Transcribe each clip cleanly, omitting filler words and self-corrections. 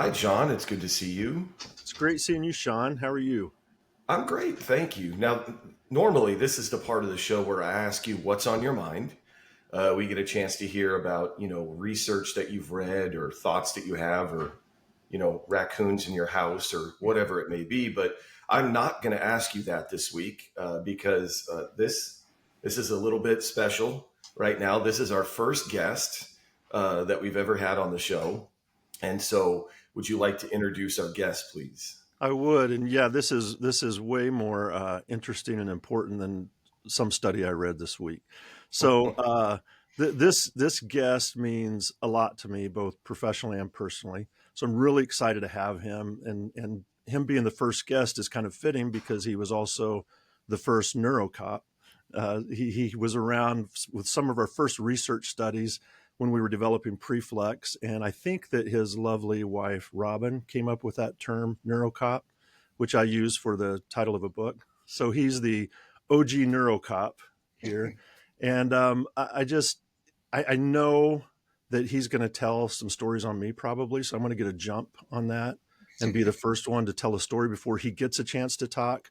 Hi, John. It's good to see you. It's great seeing you, Sean. How are you? I'm great, thank you. Now, normally this is the part of the show where I ask you what's on your mind. We get a chance to hear about, research that you've read or thoughts that you have, or raccoons in your house or whatever it may be. But I'm not going to ask you that this week because this is a little bit special. Right now, this is our first guest that we've ever had on the show, and so would you like to introduce our guest, please? I would, and yeah, this is way more interesting and important than some study I read this week. So this guest means a lot to me, both professionally and personally. So I'm really excited to have him, and him being the first guest is kind of fitting because he was also the first neurocop. He was around with some of our first research studies when we were developing Preflex. And I think that his lovely wife, Robin, came up with that term neurocop, which I use for the title of a book. So he's the OG neurocop here. And I know that he's going to tell some stories on me probably. So I'm going to get a jump on that and be the first one to tell a story before he gets a chance to talk.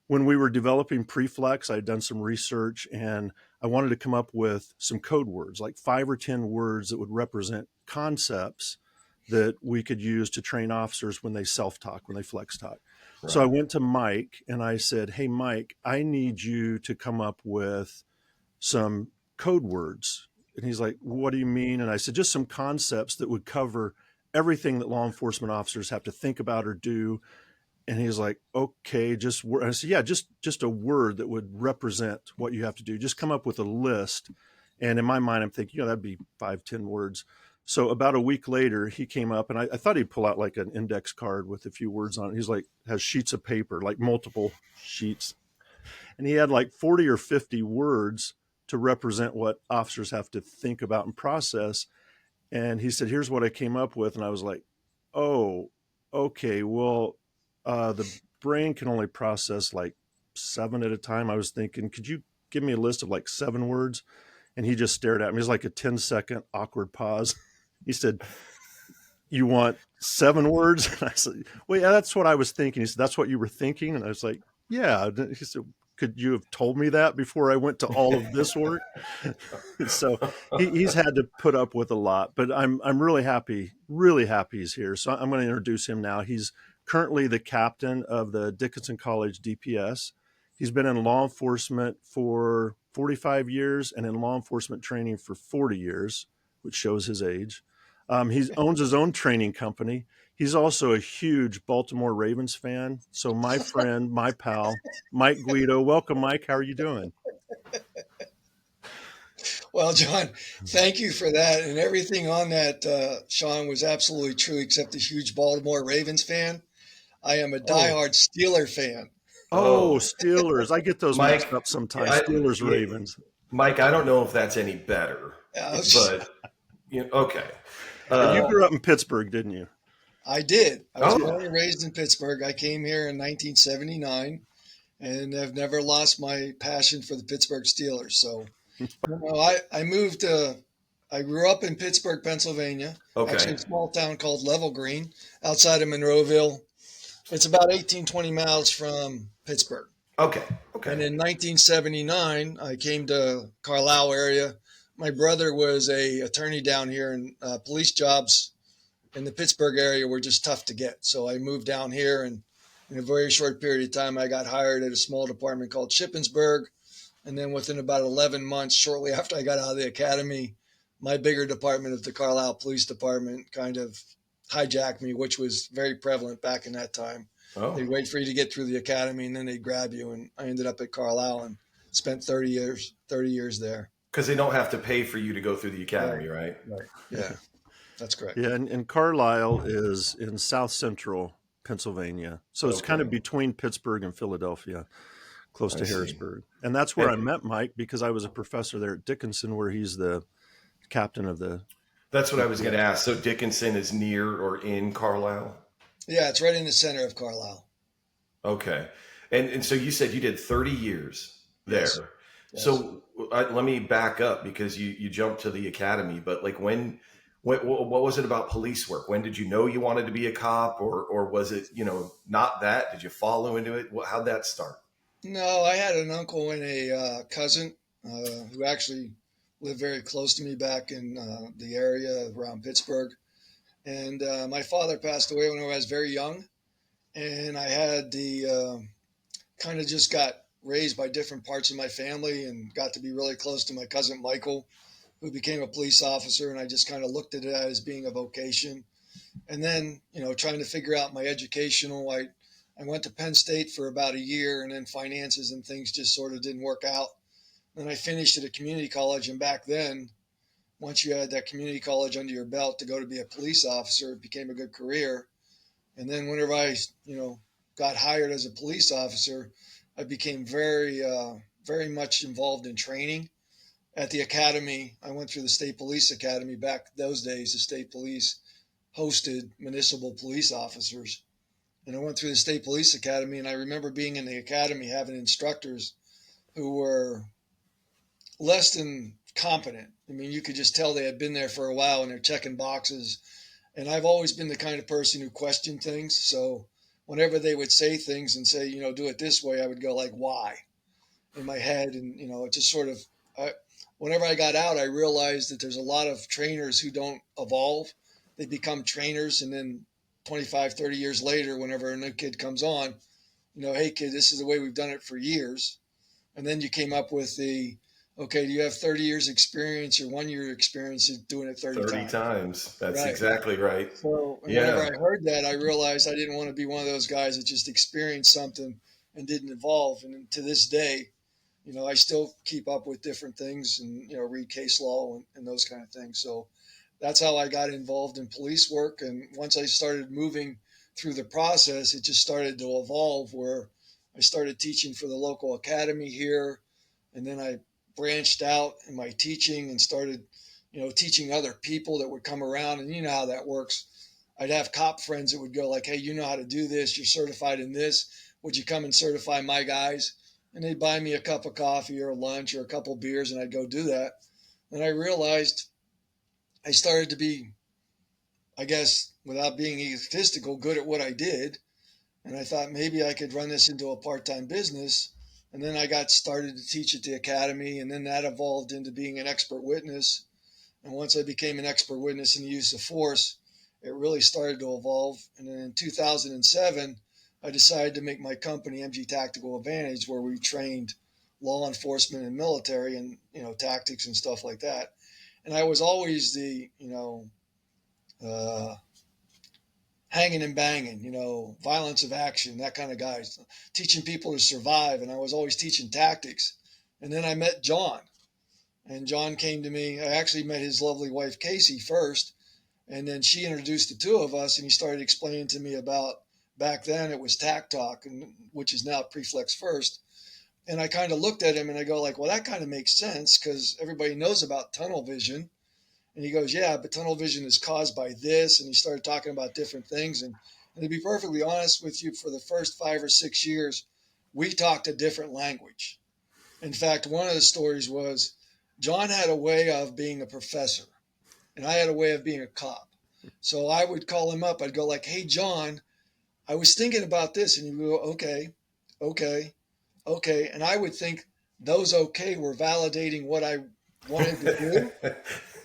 When we were developing Preflex, I had done some research and I wanted to come up with some code words, like 5 or 10 words that would represent concepts that we could use to train officers when they self-talk, when they flex talk. Right. So I went to Mike and I said, "Hey, Mike, I need you to come up with some code words." And he's like, "What do you mean?" And I said, "Just some concepts that would cover everything that law enforcement officers have to think about or do." And he's like, "Okay, just word." I said, "Yeah, just a word that would represent what you have to do. Just come up with a list." And in my mind, I'm thinking, that'd be 5, 10 words. So about a week later, he came up and I thought he'd pull out like an index card with a few words on it. He's like, has sheets of paper, like multiple sheets. And he had like 40 or 50 words to represent what officers have to think about and process. And he said, "Here's what I came up with." And I was like, "Oh, okay, well, the brain can only process like 7 at a time." I was thinking, "Could you give me a list of like 7 words?" And he just stared at me. It was like a 10-second awkward pause. He said, "You want 7 words?" And I said, "Well, yeah, that's what I was thinking." He said, "That's what you were thinking?" And I was like, "Yeah." He said, "Could you have told me that before I went to all of this work?" So he's had to put up with a lot, but I'm really happy he's here. So I'm going to introduce him now. He's currently the captain of the Dickinson College DPS. He's been in law enforcement for 45 years and in law enforcement training for 40 years, which shows his age. He owns his own training company. He's also a huge Baltimore Ravens fan. So my friend, my pal, Mike Guido. Welcome, Mike. How are you doing? Well, John, thank you for that. And everything on that, Sean, was absolutely true, except the huge Baltimore Ravens fan. I am a diehard Steeler fan. Oh, Steelers. I get those mixed Mike, up sometimes. Steelers, Ravens. Mike, I don't know if that's any better, but okay. And you grew up in Pittsburgh, didn't you? I did. I was born and raised in Pittsburgh. I came here in 1979 and have never lost my passion for the Pittsburgh Steelers. So, I moved I grew up in Pittsburgh, Pennsylvania, actually a small town called Level Green outside of Monroeville. It's about 18, 20 miles from Pittsburgh. Okay. And in 1979, I came to Carlisle area. My brother was a attorney down here, and police jobs in the Pittsburgh area were just tough to get. So I moved down here, and in a very short period of time, I got hired at a small department called Shippensburg. And then within about 11 months, shortly after I got out of the academy, my bigger department of the Carlisle Police Department kind of hijacked me, which was very prevalent back in that time. They'd wait for you to get through the academy and then they'd grab you. And I ended up at Carlisle and spent 30 years there. Because they don't have to pay for you to go through the academy, right? Yeah, that's correct. Yeah, and Carlisle is in south central Pennsylvania. So it's kind of between Pittsburgh and Philadelphia, close to Harrisburg. And that's where I met Mike because I was a professor there at Dickinson, where he's the captain of the... That's what I was going to ask. So Dickinson is near or in Carlisle? Yeah, it's right in the center of Carlisle. Okay. And so you said you did 30 years there. Yes. So let me back up because you jumped to the academy. But like when What was it about police work? When did you know you wanted to be a cop, or was it, not that? Did you follow into it? How'd that start? No, I had an uncle and a cousin who actually lived very close to me back in the area around Pittsburgh. And my father passed away when I was very young. And I had the kind of just got raised by different parts of my family and got to be really close to my cousin Michael, who became a police officer. And I just kind of looked at it as being a vocation. And then, trying to figure out my educational, I went to Penn State for about a year, and then finances and things just sort of didn't work out. Then I finished at a community college. And back then, once you had that community college under your belt to go to be a police officer, it became a good career. And then whenever I, got hired as a police officer, I became very much involved in training at the academy. I went through the state police academy. Back those days. The state police hosted municipal police officers. And I went through the state police academy, and I remember being in the academy having instructors who were less than competent. I mean, you could just tell they had been there for a while and they're checking boxes. And I've always been the kind of person who questioned things. So whenever they would say things and say, do it this way, I would go like, why? In my head. And, it just sort of, whenever I got out, I realized that there's a lot of trainers who don't evolve. They become trainers, and then 25, 30 years later, whenever a new kid comes on, hey kid, this is the way we've done it for years. And then you came up with okay, do you have 30 years experience or 1 year experience of doing it 30 30 times? times. That's Right. exactly right. So whenever Yeah. I heard that, I realized I didn't want to be one of those guys that just experienced something and didn't evolve. And to this day, I still keep up with different things and, read case law and those kind of things. So that's how I got involved in police work. And once I started moving through the process, it just started to evolve, where I started teaching for the local academy here. And then I branched out in my teaching and started, teaching other people that would come around. And you know how that works. I'd have cop friends that would go like, hey, you know how to do this. You're certified in this. Would you come and certify my guys? And they'd buy me a cup of coffee or lunch or a couple beers, and I'd go do that. And I realized I started to be, I guess, without being egotistical, good at what I did. And I thought maybe I could run this into a part-time business. And then I got started to teach at the academy, and then that evolved into being an expert witness. And once I became an expert witness in the use of force, it really started to evolve. And then in 2007, I decided to make my company MG Tactical Advantage, where we trained law enforcement and military and, tactics and stuff like that. And I was always the, uh, hanging and banging, violence of action, that kind of guys, teaching people to survive. And I was always teaching tactics. And then I met John, and John came to me. I actually met his lovely wife, Casey, first. And then she introduced the two of us, and he started explaining to me about, back then it was TAC Talk, which is now Preflex First. And I kind of looked at him and I go like, well, that kind of makes sense because everybody knows about tunnel vision. And he goes, yeah, but tunnel vision is caused by this. And he started talking about different things. And to be perfectly honest with you, for the first 5 or 6 years, we talked a different language. In fact, one of the stories was John had a way of being a professor, and I had a way of being a cop. So I would call him up. I'd go like, hey, John, I was thinking about this. And he'd go, okay, okay, okay. And I would think those okay were validating what I wanted to do.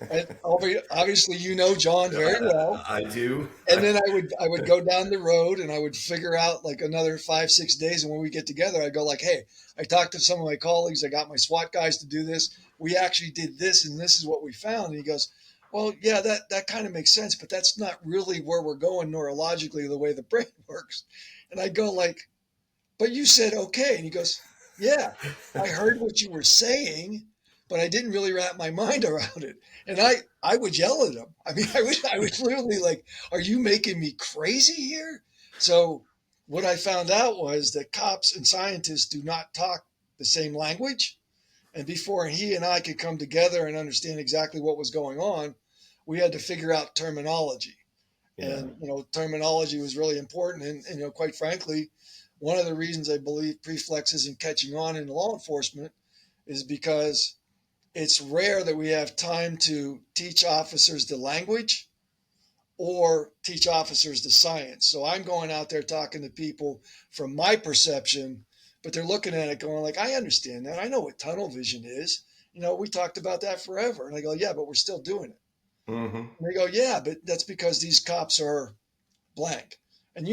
And obviously, John very well. I do. And then I would go down the road and I would figure out like another 5, 6 days. And when we get together, I'd go like, hey, I talked to some of my colleagues. I got my SWAT guys to do this. We actually did this, and this is what we found. And he goes, well, yeah, that kind of makes sense, but that's not really where we're going neurologically, the way the brain works. And I go like, but you said okay. And he goes, yeah, I heard what you were saying, but I didn't really wrap my mind around it. And I would yell at him. I mean, I was literally like, are you making me crazy here? So what I found out was that cops and scientists do not talk the same language. And before he and I could come together and understand exactly what was going on, we had to figure out terminology. Yeah. And, terminology was really important. And, quite frankly, one of the reasons I believe Preflex isn't catching on in law enforcement is because it's rare that we have time to teach officers the language or teach officers the science. So I'm going out there talking to people from my perception, but they're looking at it going like, I understand that. I know what tunnel vision is. We talked about that forever. And I go, yeah, but we're still doing it. Mm-hmm. And they go, yeah, but that's because these cops are blank. And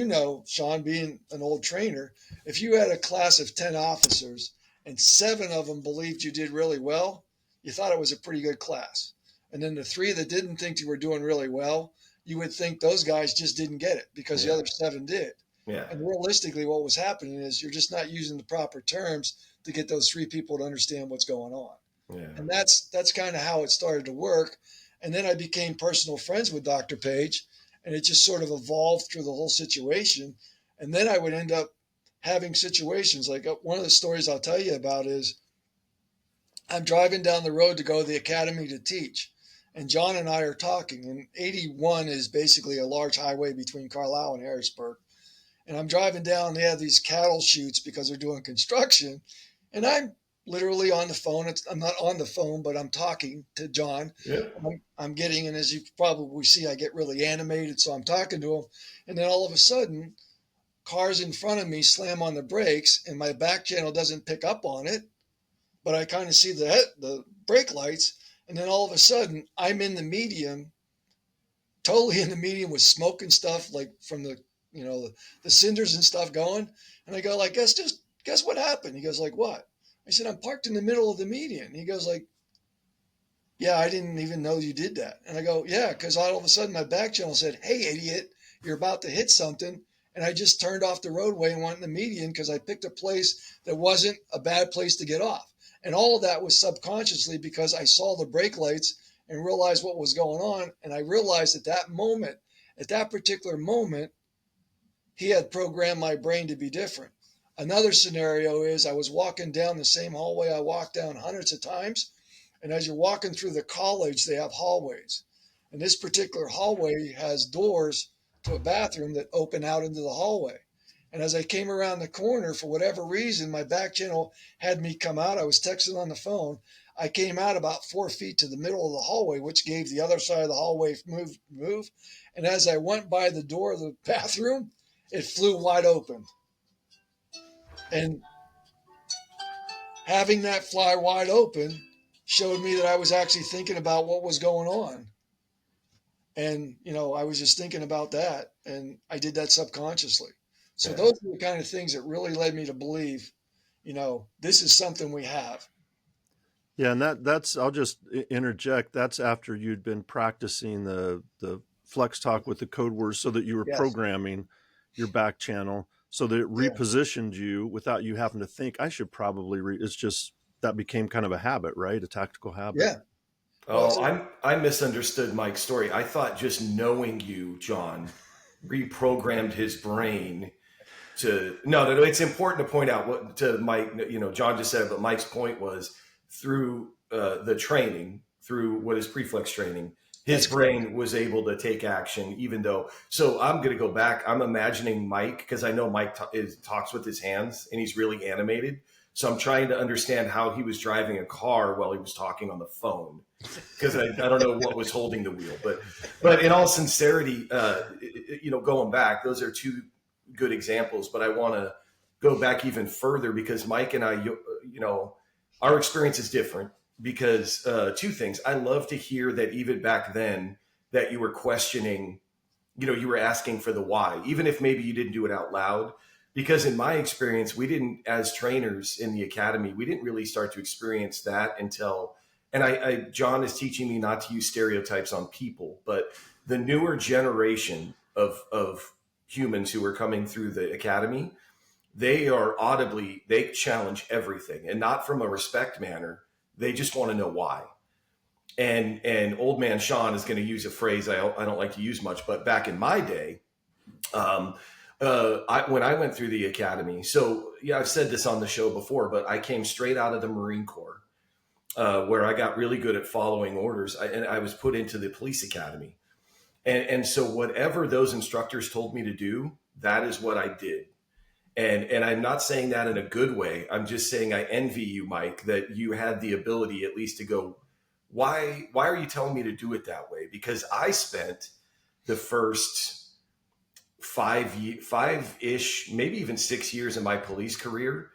Sean, being an old trainer, if you had a class of 10 officers and 7 of them believed you did really well, you thought it was a pretty good class. And then the 3 that didn't think you were doing really well, you would think those guys just didn't get it because the other 7 did. Yeah. And realistically, what was happening is you're just not using the proper terms to get those 3 people to understand what's going on. Yeah. And that's kind of how it started to work. And then I became personal friends with Dr. Page, and it just sort of evolved through the whole situation. And then I would end up having situations like one of the stories I'll tell you about is I'm driving down the road to go to the academy to teach. And John and I are talking, and 81 is basically a large highway between Carlisle and Harrisburg. And I'm driving down, they have these cattle chutes because they're doing construction. And I'm literally on the phone. I'm not on the phone, but I'm talking to John. Yeah. I'm getting, and as you probably see, I get really animated. So I'm talking to him. And then all of a sudden, cars in front of me slam on the brakes, and my back channel doesn't pick up on it. But I kind of see the brake lights. And then all of a sudden, I'm in the median, totally in the median with smoke and stuff, like from the cinders and stuff going. And I go like, guess what happened? He goes like, what? I said, I'm parked in the middle of the median. He goes like, yeah, I didn't even know you did that. And I go, yeah, because all of a sudden my back channel said, hey, idiot, you're about to hit something. And I just turned off the roadway and went in the median because I picked a place that wasn't a bad place to get off. And all of that was subconsciously because I saw the brake lights and realized what was going on. And I realized at that particular moment, he had programmed my brain to be different. Another scenario is I was walking down the same hallway I walked down hundreds of times. And as you're walking through the college, they have hallways. And this particular hallway has doors to a bathroom that open out into the hallway. And as I came around the corner, for whatever reason, my back channel had me come out. I was texting on the phone. I came out about 4 feet to the middle of the hallway, which gave the other side of the hallway move. And as I went by the door of the bathroom, it flew wide open. And having that fly wide open showed me that I was actually thinking about what was going on. And, I was just thinking about that, and I did that subconsciously. So those are the kind of things that really led me to believe, this is something we have. Yeah, and that's I'll just interject. That's after you'd been practicing the flex talk with the code words so that you were programming your back channel so that it repositioned you without you having to think, I should probably it's just that became kind of a habit, right? A tactical habit. Yeah. Oh, I misunderstood Mike's story. I thought just knowing you, John, reprogrammed his brain to no. It's important to point out what to Mike. John just said, but Mike's point was through the training, through what is preflex training, his brain was able to take action, even though. So I'm going to go back. I'm imagining Mike because I know Mike talks with his hands and he's really animated. So I'm trying to understand how he was driving a car while he was talking on the phone because I don't know what was holding the wheel. But in all sincerity, going back, those are 2 good examples. But I want to go back even further because Mike and I, our experience is different because 2 things. I love to hear that even back then that you were questioning, you were asking for the why, even if maybe you didn't do it out loud. Because in my experience, we didn't, as trainers in the academy, we didn't really start to experience that until, and John is teaching me not to use stereotypes on people, but the newer generation of humans who are coming through the academy, they challenge everything, and not from a respect manner. They just want to know why. And old man Sean is going to use a phrase I don't like to use much, but back in my day, when I went through the academy, so I've said this on the show before, but I came straight out of the Marine Corps, where I got really good at following orders, and I was put into the police academy. And so whatever those instructors told me to do, that is what I did. And I'm not saying that in a good way. I'm just saying I envy you, Mike, that you had the ability at least to go, why are you telling me to do it that way? Because I spent the first five-ish, maybe even 6 years in my police career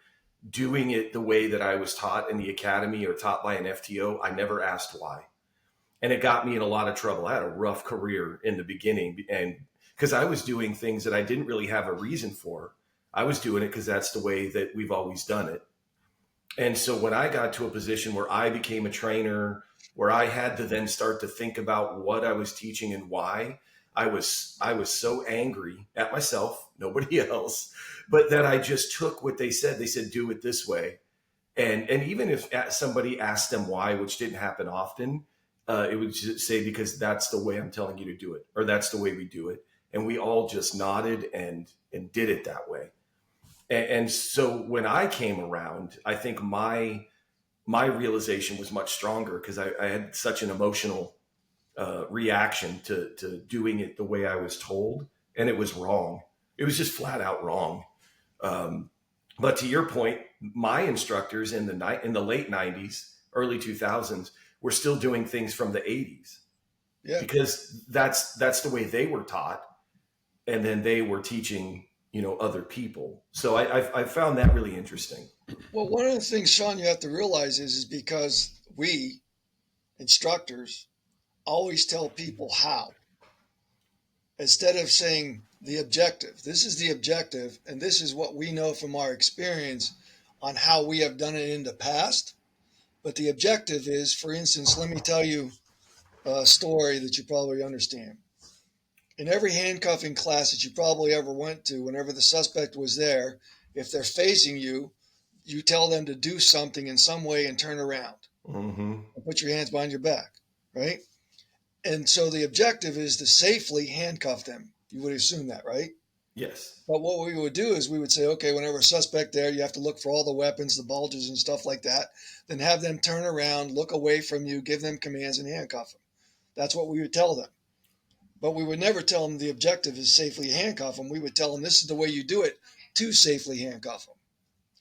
doing it the way that I was taught in the academy or taught by an FTO. I never asked why. And it got me in a lot of trouble. I had a rough career in the beginning, and because I was doing things that I didn't really have a reason for. I was doing it because that's the way that we've always done it. And so when I got to a position where I became a trainer, where I had to then start to think about what I was teaching and why, I was so angry at myself, nobody else, but that I just took what they said. They said, do it this way. And even if somebody asked them why, which didn't happen often, it would just say, because that's the way I'm telling you to do it, or that's the way we do it. And we all just nodded and did it that way. And so when I came around, I think my realization was much stronger because I had such an emotional reaction to doing it the way I was told, and it was wrong. It was just flat out wrong. But to your point, my instructors in the late '90s, early 2000s were still doing things from the '80s, because that's the way they were taught, and then they were teaching other people. So I found that really interesting. Well, one of the things, Sean, you have to realize is because we instructors always tell people how, instead of saying the objective. This is the objective, and this is what we know from our experience on how we have done it in the past. But the objective is, for instance, let me tell you a story that you probably understand. In every handcuffing class that you probably ever went to, whenever the suspect was there, if they're facing you, you tell them to do something in some way and turn around. Mm-hmm. And put your hands behind your back, right? And so the objective is to safely handcuff them. You would assume that, right? Yes. But what we would do is we would say, okay, whenever a suspect there, you have to look for all the weapons, the bulges and stuff like that. Then have them turn around, look away from you, give them commands, and handcuff them. That's what we would tell them. But we would never tell them the objective is safely handcuff them. We would tell them this is the way you do it to safely handcuff them.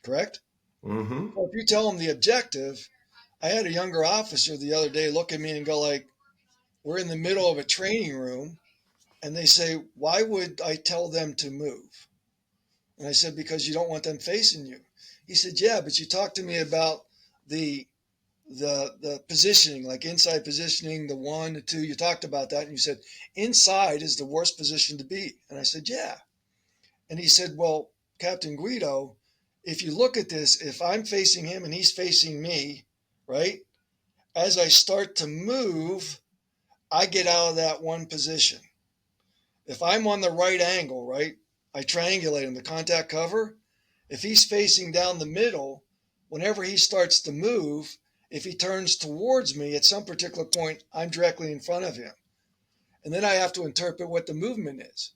Correct? Mm-hmm. Well, if you tell them the objective, I had a younger officer the other day look at me and go like, we're in the middle of a training room, and they say, why would I tell them to move? And I said, because you don't want them facing you. He said, yeah, but you talked to me about the positioning, like inside positioning, the 1, the 2, you talked about that. And you said, inside is the worst position to be. And I said, yeah. And he said, well, Captain Guido, if you look at this, if I'm facing him and he's facing me, right? As I start to move, I get out of that one position. If I'm on the right angle, right, I triangulate him, the contact cover. If he's facing down the middle, whenever he starts to move, if he turns towards me at some particular point, I'm directly in front of him. And then I have to interpret what the movement is.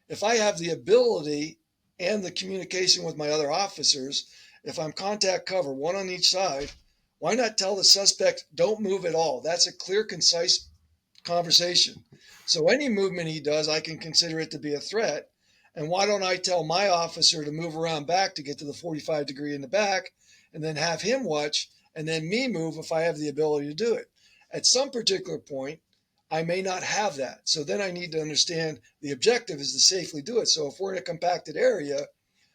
If I have the ability and the communication with my other officers, if I'm contact cover, one on each side, why not tell the suspect, don't move at all? That's a clear, concise conversation. So any movement he does, I can consider it to be a threat. And why don't I tell my officer to move around back to get to the 45 degree in the back, and then have him watch, and then me move if I have the ability to do it. At some particular point, I may not have that. So then I need to understand the objective is to safely do it. So if we're in a compacted area,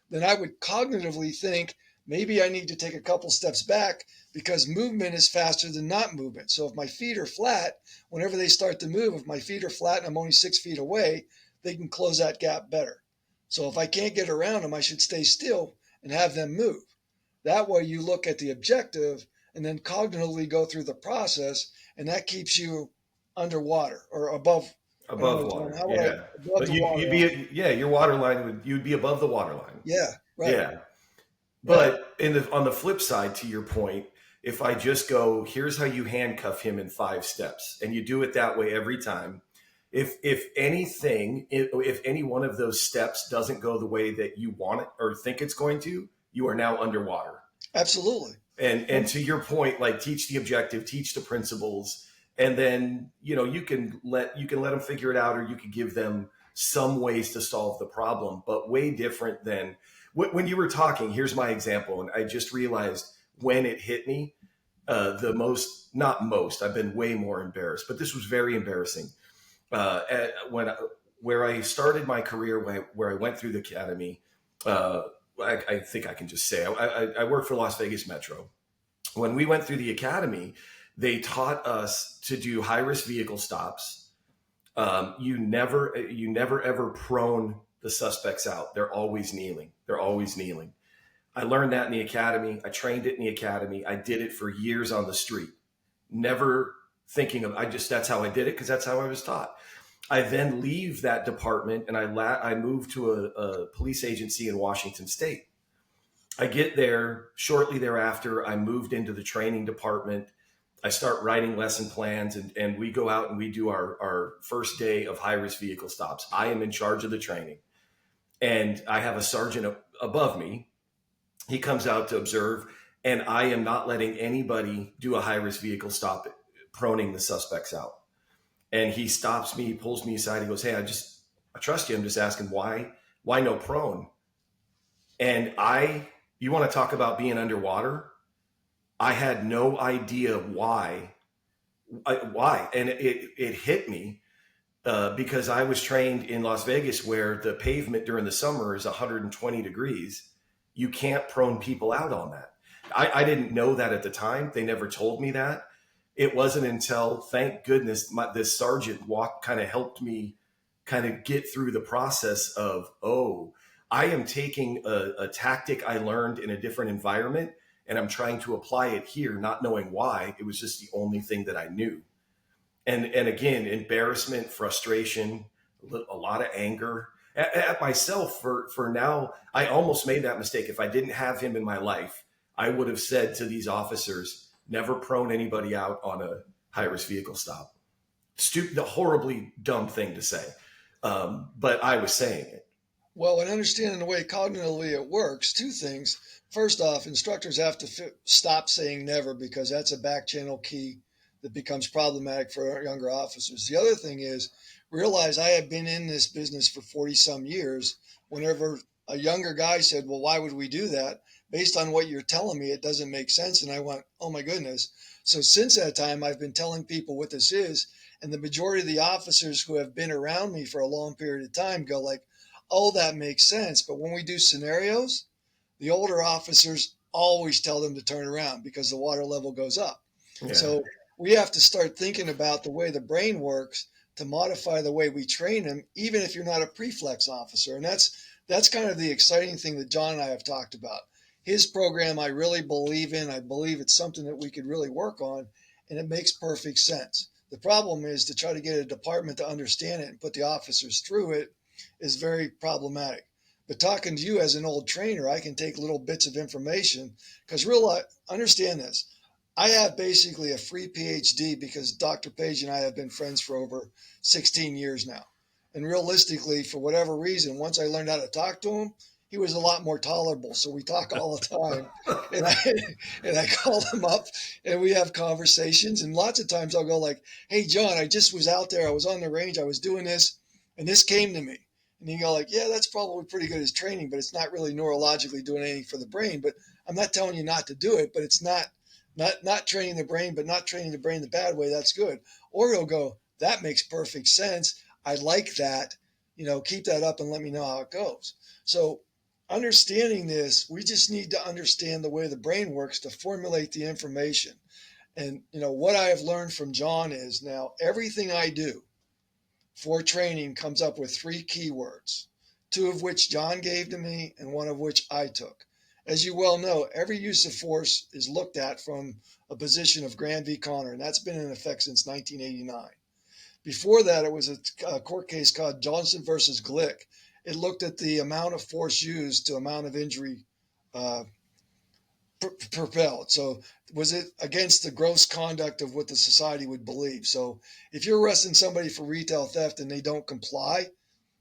then I would cognitively think maybe I need to take a couple steps back because movement is faster than not movement. So if my feet are flat, whenever they start to move, if my feet are flat and I'm only 6 feet away, they can close that gap better. So if I can't get around them, I should stay still and have them move. That way you look at the objective and then cognitively go through the process, and that keeps you underwater or above Water. Yeah. Above But the water you'd be, your water line you'd be above the water line. Yeah, right. Yeah. But on the flip side, to your point, if I just go, here's how you handcuff him in 5 steps, and you do it that way every time, if any one of those steps doesn't go the way that you want it or think it's going to, you are now underwater. Absolutely. And to your point, like teach the objective, teach the principles, and then you can let them figure it out, or you could give them some ways to solve the problem, but way different than when you were talking. Here's my example. And I just realized when it hit me, not most, I've been way more embarrassed, but this was very embarrassing. Where I started my career, where I went through the academy, I think I can just say I worked for Las Vegas Metro. When we went through the academy, they taught us to do high risk vehicle stops. You never ever prone the suspects out. They're always kneeling. I learned that in the academy. I trained it in the academy. I did it for years on the street. Never thinking of, that's how I did it because that's how I was taught. I then leave that department and I moved to a police agency in Washington State. I get there shortly thereafter. I moved into the training department. I start writing lesson plans and we go out and we do our first day of high risk vehicle stops. I am in charge of the training and I have a sergeant above me. He comes out to observe and I am not letting anybody do a high risk vehicle stop, proning the suspects out. And he stops me, he pulls me aside. He goes, "Hey, I trust you. I'm just asking why no prone?" And you want to talk about being underwater? I had no idea why. And it hit me because I was trained in Las Vegas where the pavement during the summer is 120 degrees. You can't prone people out on that. I didn't know that at the time. They never told me that. It wasn't until, thank goodness, this sergeant helped me kind of get through the process of, I am taking a tactic I learned in a different environment and I'm trying to apply it here, not knowing why. It was just the only thing that I knew. And again, embarrassment, frustration, a lot of anger at myself for now. I almost made that mistake. If I didn't have him in my life, I would have said to these officers, never prone anybody out on a high risk vehicle stop. The horribly dumb thing to say. But I was saying it. Well, and understanding the way cognitively it works, two things. First off, instructors have to stop saying never because that's a back channel key that becomes problematic for our younger officers. The other thing is realize I have been in this business for 40 some years. Whenever a younger guy said, "Well, why would we do that?" Based on what you're telling me, it doesn't make sense. And I went, "Oh my goodness." So since that time, I've been telling people what this is. And the majority of the officers who have been around me for a long period of time go like, "Oh, that makes sense." But when we do scenarios, the older officers always tell them to turn around because the water level goes up. Yeah. So we have to start thinking about the way the brain works to modify the way we train them, even if you're not a preflex officer. And that's kind of the exciting thing that John and I have talked about. His program, I really believe in. I believe it's something that we could really work on, and it makes perfect sense. The problem is to try to get a department to understand it and put the officers through it is very problematic. But talking to you as an old trainer, I can take little bits of information because understand this. I have basically a free PhD because Dr. Page and I have been friends for over 16 years now. And realistically, for whatever reason, once I learned how to talk to him, he was a lot more tolerable. So we talk all the time. And I call him up and we have conversations. And lots of times I'll go like, "Hey, John, I just was out there. I was on the range. I was doing this. And this came to me." And you go like, "Yeah, that's probably pretty good as training, but it's not really neurologically doing anything for the brain. But I'm not telling you not to do it, but it's not training the brain, but not training the brain the bad way. That's good." Or he'll go, "That makes perfect sense. I like that. Keep that up and let me know how it goes." So understanding this, we just need to understand the way the brain works to formulate the information. And, what I have learned from John is now everything I do for training comes up with 3 keywords, 2 of which John gave to me and 1 of which I took. As you well know, every use of force is looked at from a position of Graham v. Connor, and that's been in effect since 1989. Before that, it was a court case called Johnson versus Glick. It looked at the amount of force used to amount of injury propelled. So was it against the gross conduct of what the society would believe? So if you're arresting somebody for retail theft and they don't comply,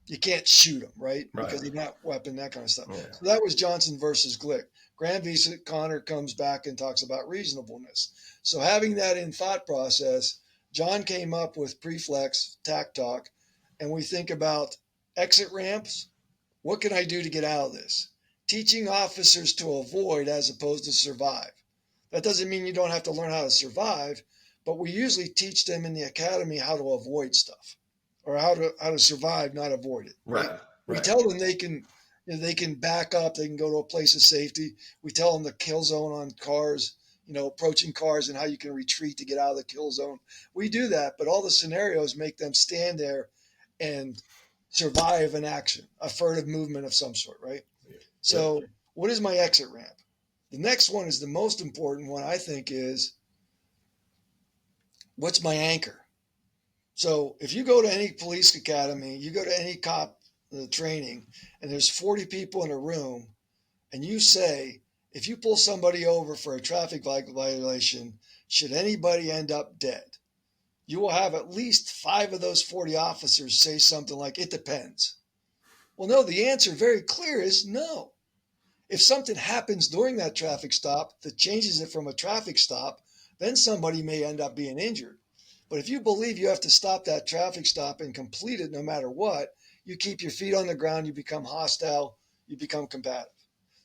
you can't shoot them, right? Because they're not weapon, that kind of stuff. Yeah. So that was Johnson versus Glick. Graham v. Connor comes back and talks about reasonableness. So having that in thought process, John came up with preflex, tac talk, and we think about Exit ramps. What can I do to get out of this? Teaching officers to avoid as opposed to survive. That doesn't mean you don't have to learn how to survive, but we usually teach them in the academy how to avoid stuff, or how to survive, not avoid it. Right? Right. We Right. tell them they can back up, they can go to a place of safety. We tell them the kill zone on cars, approaching cars and how you can retreat to get out of the kill zone. We do that, but all the scenarios make them stand there and survive an action, a furtive movement of some sort, right? Yep. So, what is my exit ramp? The next one is the most important one, I think, is what's my anchor? So, if you go to any police academy, you go to any cop training, and there's 40 people in a room, and you say, if you pull somebody over for a traffic violation, should anybody end up dead? You will have at least 5 of those 40 officers say something like, it depends. Well, no, the answer very clear is no. If something happens during that traffic stop that changes it from a traffic stop, then somebody may end up being injured. But if you believe you have to stop that traffic stop and complete it no matter what, you keep your feet on the ground, you become hostile, you become combative.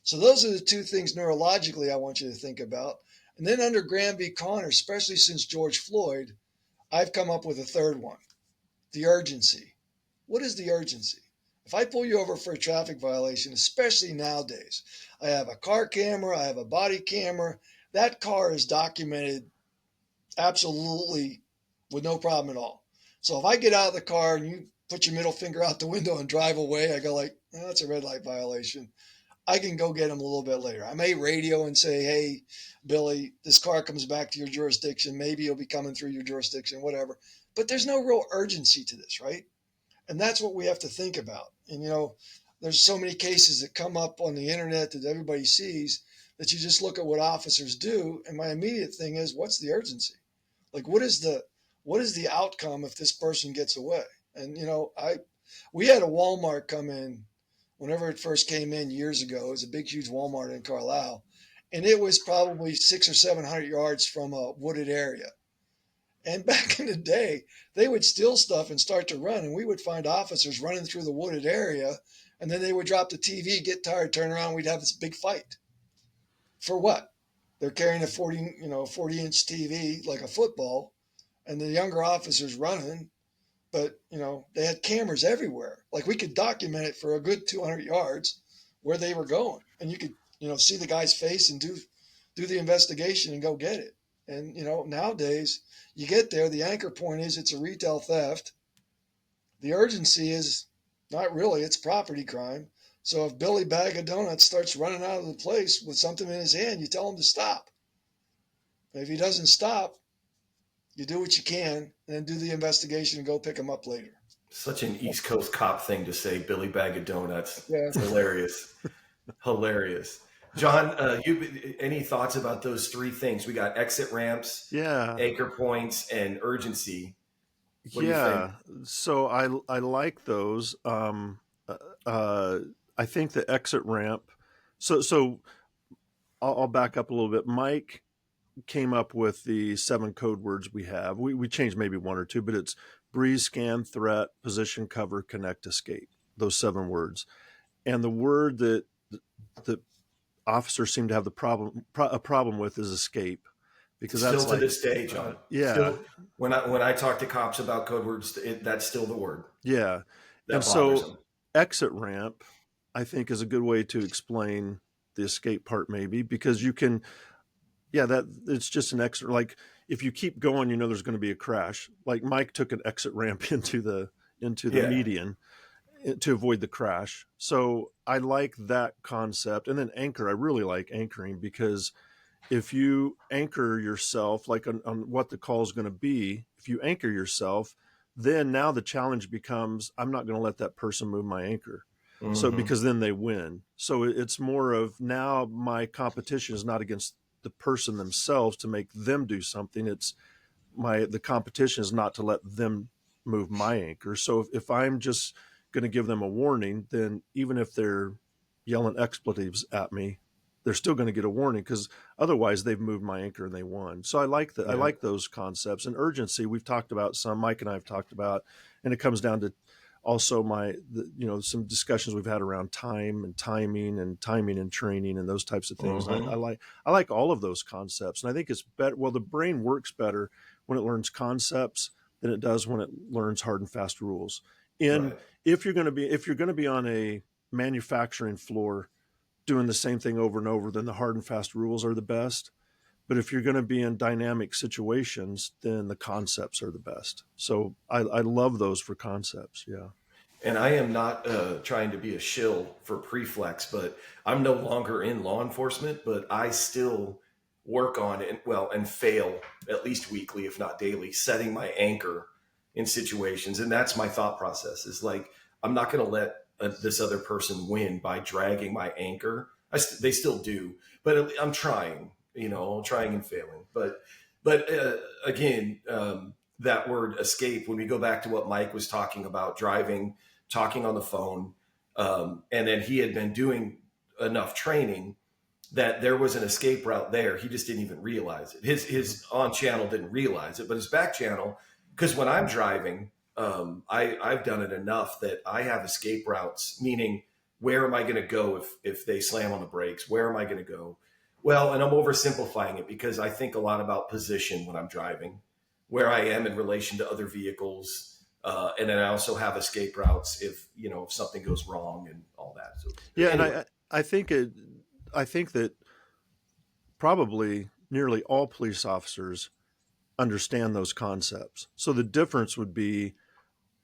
So those are the 2 things neurologically I want you to think about. And then under Graham v. Connor, especially since George Floyd, I've come up with a 3rd one, the urgency. What is the urgency? If I pull you over for a traffic violation, especially nowadays, I have a car camera, I have a body camera. That car is documented absolutely with no problem at all. So if I get out of the car and you put your middle finger out the window and drive away, I go like, oh, that's a red light violation. I can go get him a little bit later. I may radio and say, hey, Billy, this car comes back to your jurisdiction. Maybe you'll be coming through your jurisdiction, whatever. But there's no real urgency to this, right? And that's what we have to think about. And, there's so many cases that come up on the internet that everybody sees that you just look at what officers do. And my immediate thing is, what's the urgency? Like, what is the outcome if this person gets away? And, we had a Walmart come in whenever it first came in years ago. It was a big, huge Walmart in Carlisle. And it was probably 600 or 700 yards from a wooded area. And back in the day, they would steal stuff and start to run, and we would find officers running through the wooded area, and then they would drop the TV, get tired, turn around, we'd have this big fight. For what? They're carrying a 40-inch TV like a football, and the younger officers running, but, they had cameras everywhere. Like, we could document it for a good 200 yards where they were going, and you could, see the guy's face and do the investigation and go get it. And, nowadays, you get there, the anchor point is it's a retail theft. The urgency is not really, it's property crime. So if Billy Bag of Donuts starts running out of the place with something in his hand, you tell him to stop. And if he doesn't stop, you do what you can and then do the investigation and go pick him up later. Such an East Coast cop thing to say, Billy Bag of Donuts. Yeah. Hilarious. Hilarious. John, you any thoughts about those 3 things? We got exit ramps, anchor points, and urgency. What do you think? So I like those. I think the exit ramp. So I'll back up a little bit. Mike came up with the 7 code words we have. We changed maybe 1 or 2, but it's breeze, scan, threat, position, cover, connect, escape. Those 7 words. And the word that officers seem to have a problem with is escape, because still that's to like, this day, John. Still, when I talk to cops about code words, that's still the word. Yeah, and so exit ramp, I think, is a good way to explain the escape part, maybe, because you can, that it's just an exit. Like, if you keep going, there's going to be a crash. Like, Mike took an exit ramp into the median to avoid the crash. So I like that concept. And then anchor, I really like anchoring, because if you anchor yourself, like on what the call is going to be, if you anchor yourself, then now the challenge becomes, I'm not going to let that person move my anchor. Mm-hmm. So, because then they win. So it's more of, now my competition is not against the person themselves to make them do something. It's the competition is not to let them move my anchor. So if I'm just going to give them a warning, then even if they're yelling expletives at me, they're still going to get a warning, because otherwise they've moved my anchor and they won. So I like that. Yeah. I like those concepts. And urgency, we've talked about some, Mike and I have talked about, and it comes down to Also some discussions we've had around time and timing and training and those types of things. And Hmm. I like all of those concepts. And I think it's better. Well, the brain works better when it learns concepts than it does when it learns hard and fast rules. And Right. if you're going to be on a manufacturing floor doing the same thing over and over, then the hard and fast rules are the best. But if you're going to be in dynamic situations, then the concepts are the best. So I love those for concepts. Yeah. And I am not trying to be a shill for Preflex, but I'm no longer in law enforcement, but I still work on it, well, and fail at least weekly, if not daily, setting my anchor in situations. And that's my thought process is like, I'm not going to let this other person win by dragging my anchor. They still do, but I'm trying, trying and failing. But again, that word escape, when we go back to what Mike was talking about, driving, talking on the phone, and then he had been doing enough training that there was an escape route there. He just didn't even realize it. His on channel didn't realize it, but his back channel, because when I'm driving, I've done it enough that I have escape routes, meaning where am I going to go if they slam on the brakes? Where am I going to go? Well, and I'm oversimplifying it because I think a lot about position when I'm driving, where I am in relation to other vehicles, and then I also have escape routes if something goes wrong and all that. So Yeah. And anyway, I think that probably nearly all police officers understand those concepts. So the difference would be,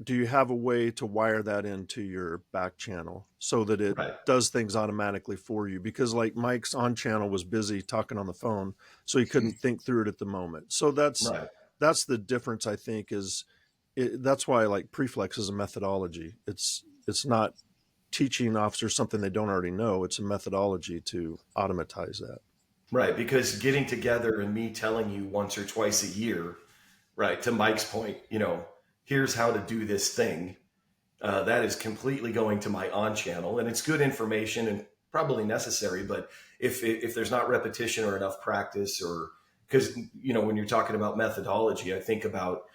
do you have a way to wire that into your back channel so that it right, does things automatically for you? Because like Mike's on channel was busy talking on the phone, so he couldn't think through it at the moment. So right. that's the difference. I think that's why I like Preflex as a methodology. It's not teaching officers something they don't already know. It's a methodology to automatize that. Right, because getting together and me telling you once or twice a year, right, to Mike's point, here's how to do this thing. That is completely going to my on channel, and it's good information and probably necessary. But if there's not repetition or enough practice, or because when you're talking about methodology, I think about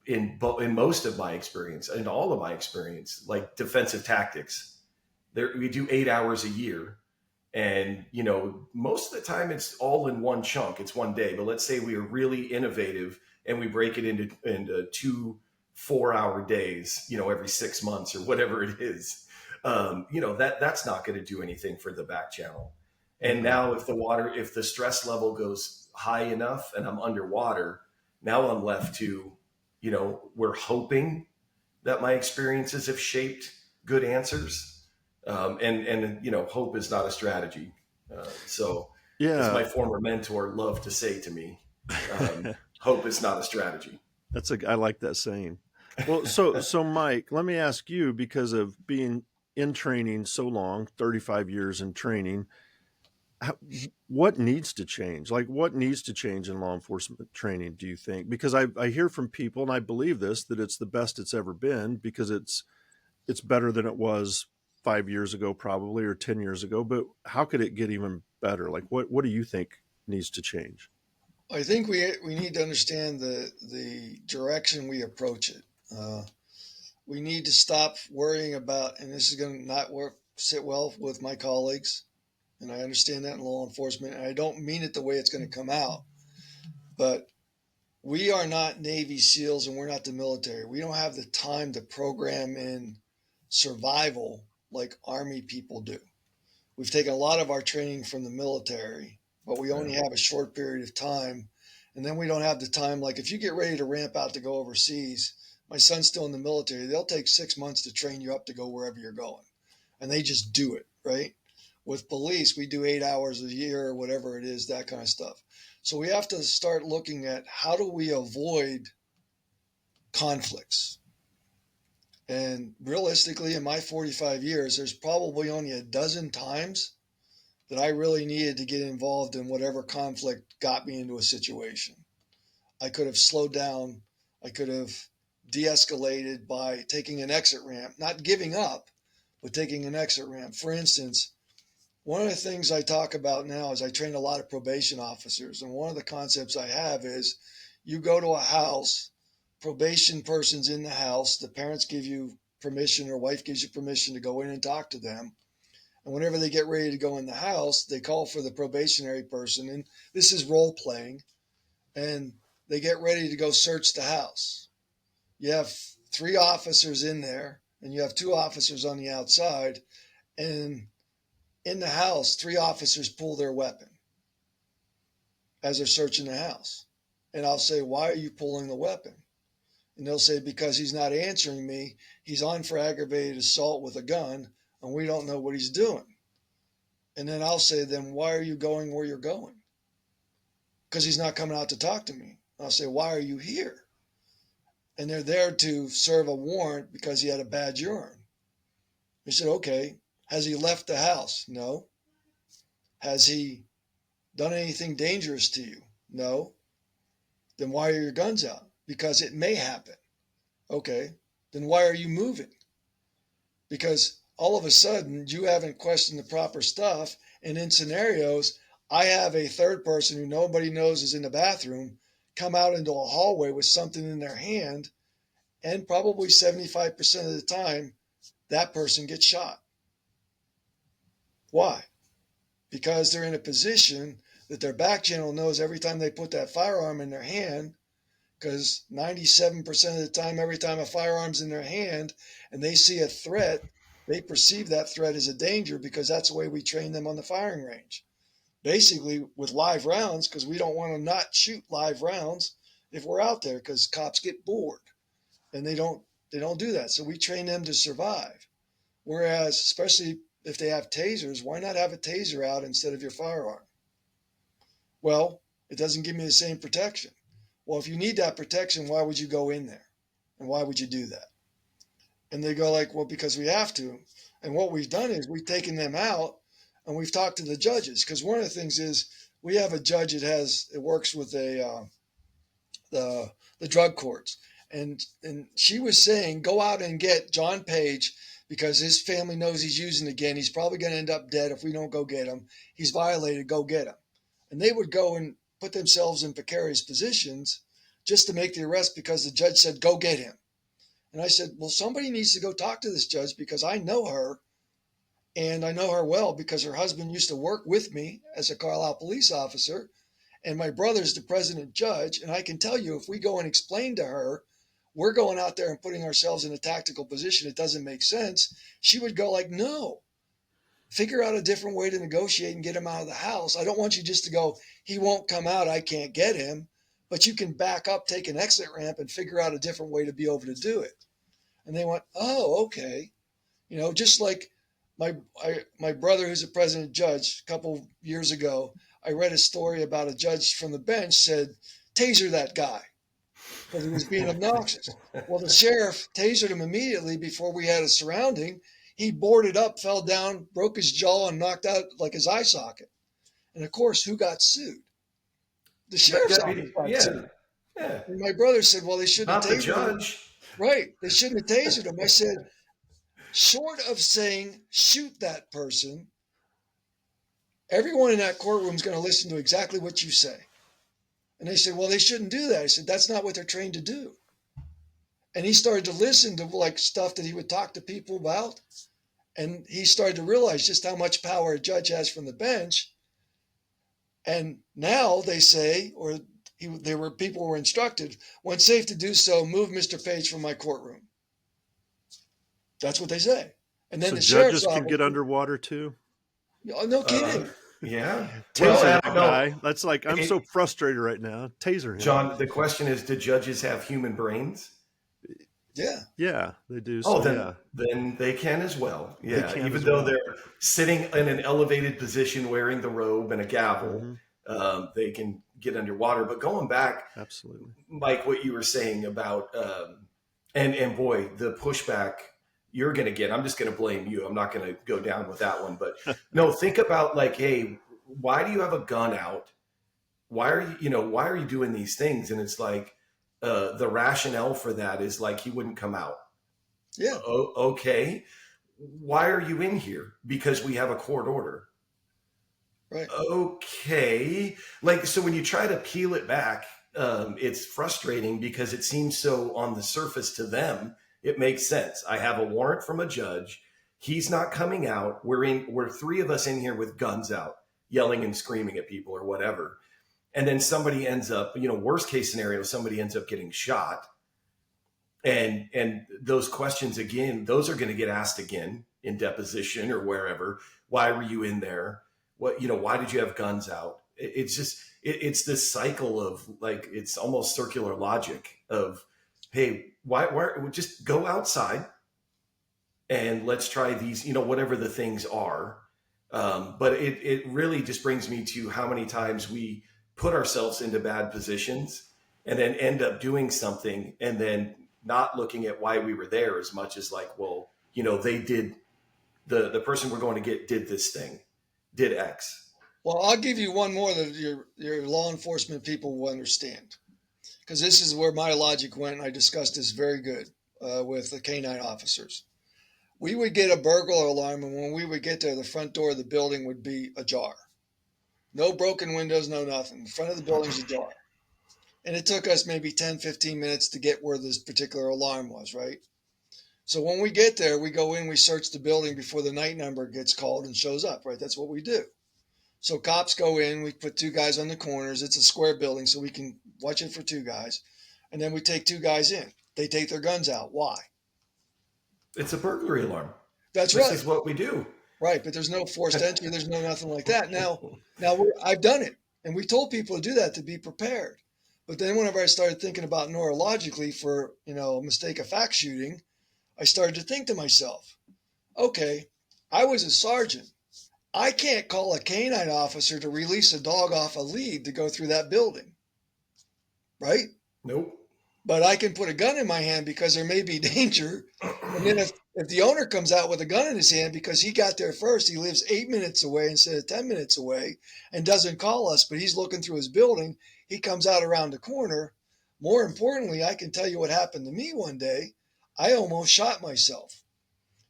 in most of my experience, in all of my experience, like defensive tactics, there we do 8 hours a year. And, most of the time it's all in one chunk. It's one day. But let's say we are really innovative and we break it into 2 4-hour days, every 6 months or whatever it is. That's not going to do anything for the back channel. And Mm-mm. now if the stress level goes high enough and I'm underwater, now I'm left to, we're hoping that my experiences have shaped good answers, and hope is not a strategy. So, as Yeah. my former mentor loved to say to me, hope is not a strategy. I like that saying. Well, so Mike, let me ask you, because of being in training so long, 35 years in training, how, what needs to change? Like, what needs to change in law enforcement training, do you think? Because I hear from people, and I believe this, that it's the best it's ever been, because it's better than it was 5 years ago, probably, or 10 years ago. But how could it get even better? Like, what do you think needs to change? I think we need to understand the direction we approach it. Uh, we need to stop worrying about, and this is going to not sit well with my colleagues, and I understand that in law enforcement, and I don't mean it the way it's going to come out, but we are not Navy SEALs and we're not the military. We don't have the time to program in survival like Army people do. We've taken a lot of our training from the military, but we Yeah. only have a short period of time. And then we don't have the time. Like if you get ready to ramp out to go overseas, my son's still in the military. They'll take 6 months to train you up to go wherever you're going. And they just do it, right? With police, we do 8 hours a year or whatever it is, that kind of stuff. So we have to start looking at how do we avoid conflicts. And realistically, in my 45 years, there's probably only a dozen times that I really needed to get involved in whatever conflict got me into a situation. I could have slowed down. I could have de escalated by taking an exit ramp, not giving up, but taking an exit ramp. For instance, one of the things I talk about now is I train a lot of probation officers. And one of the concepts I have is you go to a house probation person's in the house. The parents give you permission, or wife gives you permission to go in and talk to them. And whenever they get ready to go in the house, they call for the probationary person. And this is role playing. And they get ready to go search the house. You have 3 officers in there, and you have 2 officers on the outside. And in the house, 3 officers pull their weapon as they're searching the house. And I'll say, why are you pulling the weapon? And they'll say, because he's not answering me. He's on for aggravated assault with a gun, and we don't know what he's doing. And then I'll say, then why are you going where you're going? Because he's not coming out to talk to me. I'll say, why are you here? And they're there to serve a warrant because he had a bad urine. He said, okay, has he left the house? No. Has he done anything dangerous to you? No. Then why are your guns out? Because it may happen. Okay. Then why are you moving? Because all of a sudden you haven't questioned the proper stuff. And in scenarios, I have a third person who nobody knows is in the bathroom come out into a hallway with something in their hand, and probably 75% of the time, that person gets shot. Why? Because they're in a position that their back channel knows every time they put that firearm in their hand, because 97% of the time, every time a firearm's in their hand and they see a threat, they perceive that threat as a danger, because that's the way we train them on the firing range. Basically with live rounds, because we don't want to not shoot live rounds if we're out there, because cops get bored and they don't do that. So we train them to survive. Whereas, especially if they have tasers, why not have a taser out instead of your firearm? Well, it doesn't give me the same protection. Well, if you need that protection, why would you go in there? And why would you do that? And they go like, well, because we have to. And what we've done is we've taken them out and we've talked to the judges. Because one of the things is we have a judge that works with the drug courts. And she was saying, go out and get John Page, because his family knows he's using again. He's probably going to end up dead if we don't go get him. He's violated, go get him. And they would go and put themselves in precarious positions just to make the arrest, because the judge said, go get him. And I said, well, somebody needs to go talk to this judge, because I know her, and I know her well because her husband used to work with me as a Carlisle police officer, and my brother's the president judge. And I can tell you, if we go and explain to her, we're going out there and putting ourselves in a tactical position, it doesn't make sense. She would go like, no, figure out a different way to negotiate and get him out of the house. I don't want you just to go, he won't come out, I can't get him. But you can back up, take an exit ramp, and figure out a different way to be able to do it. And they went, oh, okay. You know, just like my brother, who's a president judge, a couple years ago, I read a story about a judge from the bench said, taser that guy, because he was being obnoxious. Well, the sheriff tasered him immediately before we had a surrounding. He boarded up, fell down, broke his jaw, and knocked out like his eye socket. And of course, who got sued? The sheriff's office got sued. Yeah. And my brother said, well, they shouldn't Not have the tasered him. judge. Right. They shouldn't have tasered him. I said, short of saying, shoot that person, everyone in that courtroom is going to listen to exactly what you say. And they said, well, they shouldn't do that. I said, that's not what they're trained to do. And he started to listen to like stuff that he would talk to people about. And he started to realize just how much power a judge has from the bench. And now they say, or people were instructed, when safe to do so, move Mr. Page from my courtroom. That's what they say. And then so the judges sheriff's can office, get underwater too. oh, no kidding. Yeah. Taser Well, that no. guy. That's like, I'm so frustrated right now. Taser him. John, the question is, do judges have human brains? Yeah. Yeah, they do. Oh, So, then they can as well. Yeah, can even as though well. they're sitting in an elevated position wearing the robe and a gavel, they can get underwater. But going back, Absolutely, Mike, what you were saying about, and boy, the pushback you're going to get, I'm just going to blame you. I'm not going to go down with that one. But no, think about like, hey, why do you have a gun out? Why are you doing these things? And it's like, the rationale for that is like, he wouldn't come out. Yeah. Okay. Why are you in here? Because we have a court order. Right. Okay. Like, so when you try to peel it back it's frustrating because it seems so on the surface to them. It makes sense. I have a warrant from a judge. He's not coming out. We're three of us in here with guns out, yelling and screaming at people or whatever. And then somebody ends up, worst case scenario, somebody ends up getting shot. And those questions again, those are going to get asked again in deposition or wherever. Why were you in there? Why did you have guns out? It's just, it's this cycle of like, it's almost circular logic of, hey, why just go outside and let's try these, whatever the things are. But it really just brings me to how many times we put ourselves into bad positions and then end up doing something and then not looking at why we were there as much as like, well, they did, the person we're going to get did this thing, did X. Well, I'll give you one more that your law enforcement people will understand, because this is where my logic went. And I discussed this very good with the canine officers. We would get a burglar alarm, and when we would get there, the front door of the building would be ajar. No broken windows, no nothing. The front of the building's ajar. And it took us maybe 10, 15 minutes to get where this particular alarm was, right? So when we get there, we go in, we search the building before the night number gets called and shows up, right? That's what we do. So cops go in, we put 2 guys on the corners. It's a square building, so we can watch it for 2 guys. And then we take 2 guys in. They take their guns out. Why? It's a burglary alarm. That's right. This is what we do. Right, but there's no forced entry. There's no nothing like that. Now I've done it, and we told people to do that to be prepared. But then whenever I started thinking about neurologically for, mistake of fact shooting, I started to think to myself, okay, I was a sergeant. I can't call a canine officer to release a dog off a lead to go through that building, right? Nope. But I can put a gun in my hand because there may be danger. And then if the owner comes out with a gun in his hand because he got there first, he lives 8 minutes away instead of 10 minutes away and doesn't call us, but he's looking through his building. He comes out around the corner. More importantly, I can tell you what happened to me one day. I almost shot myself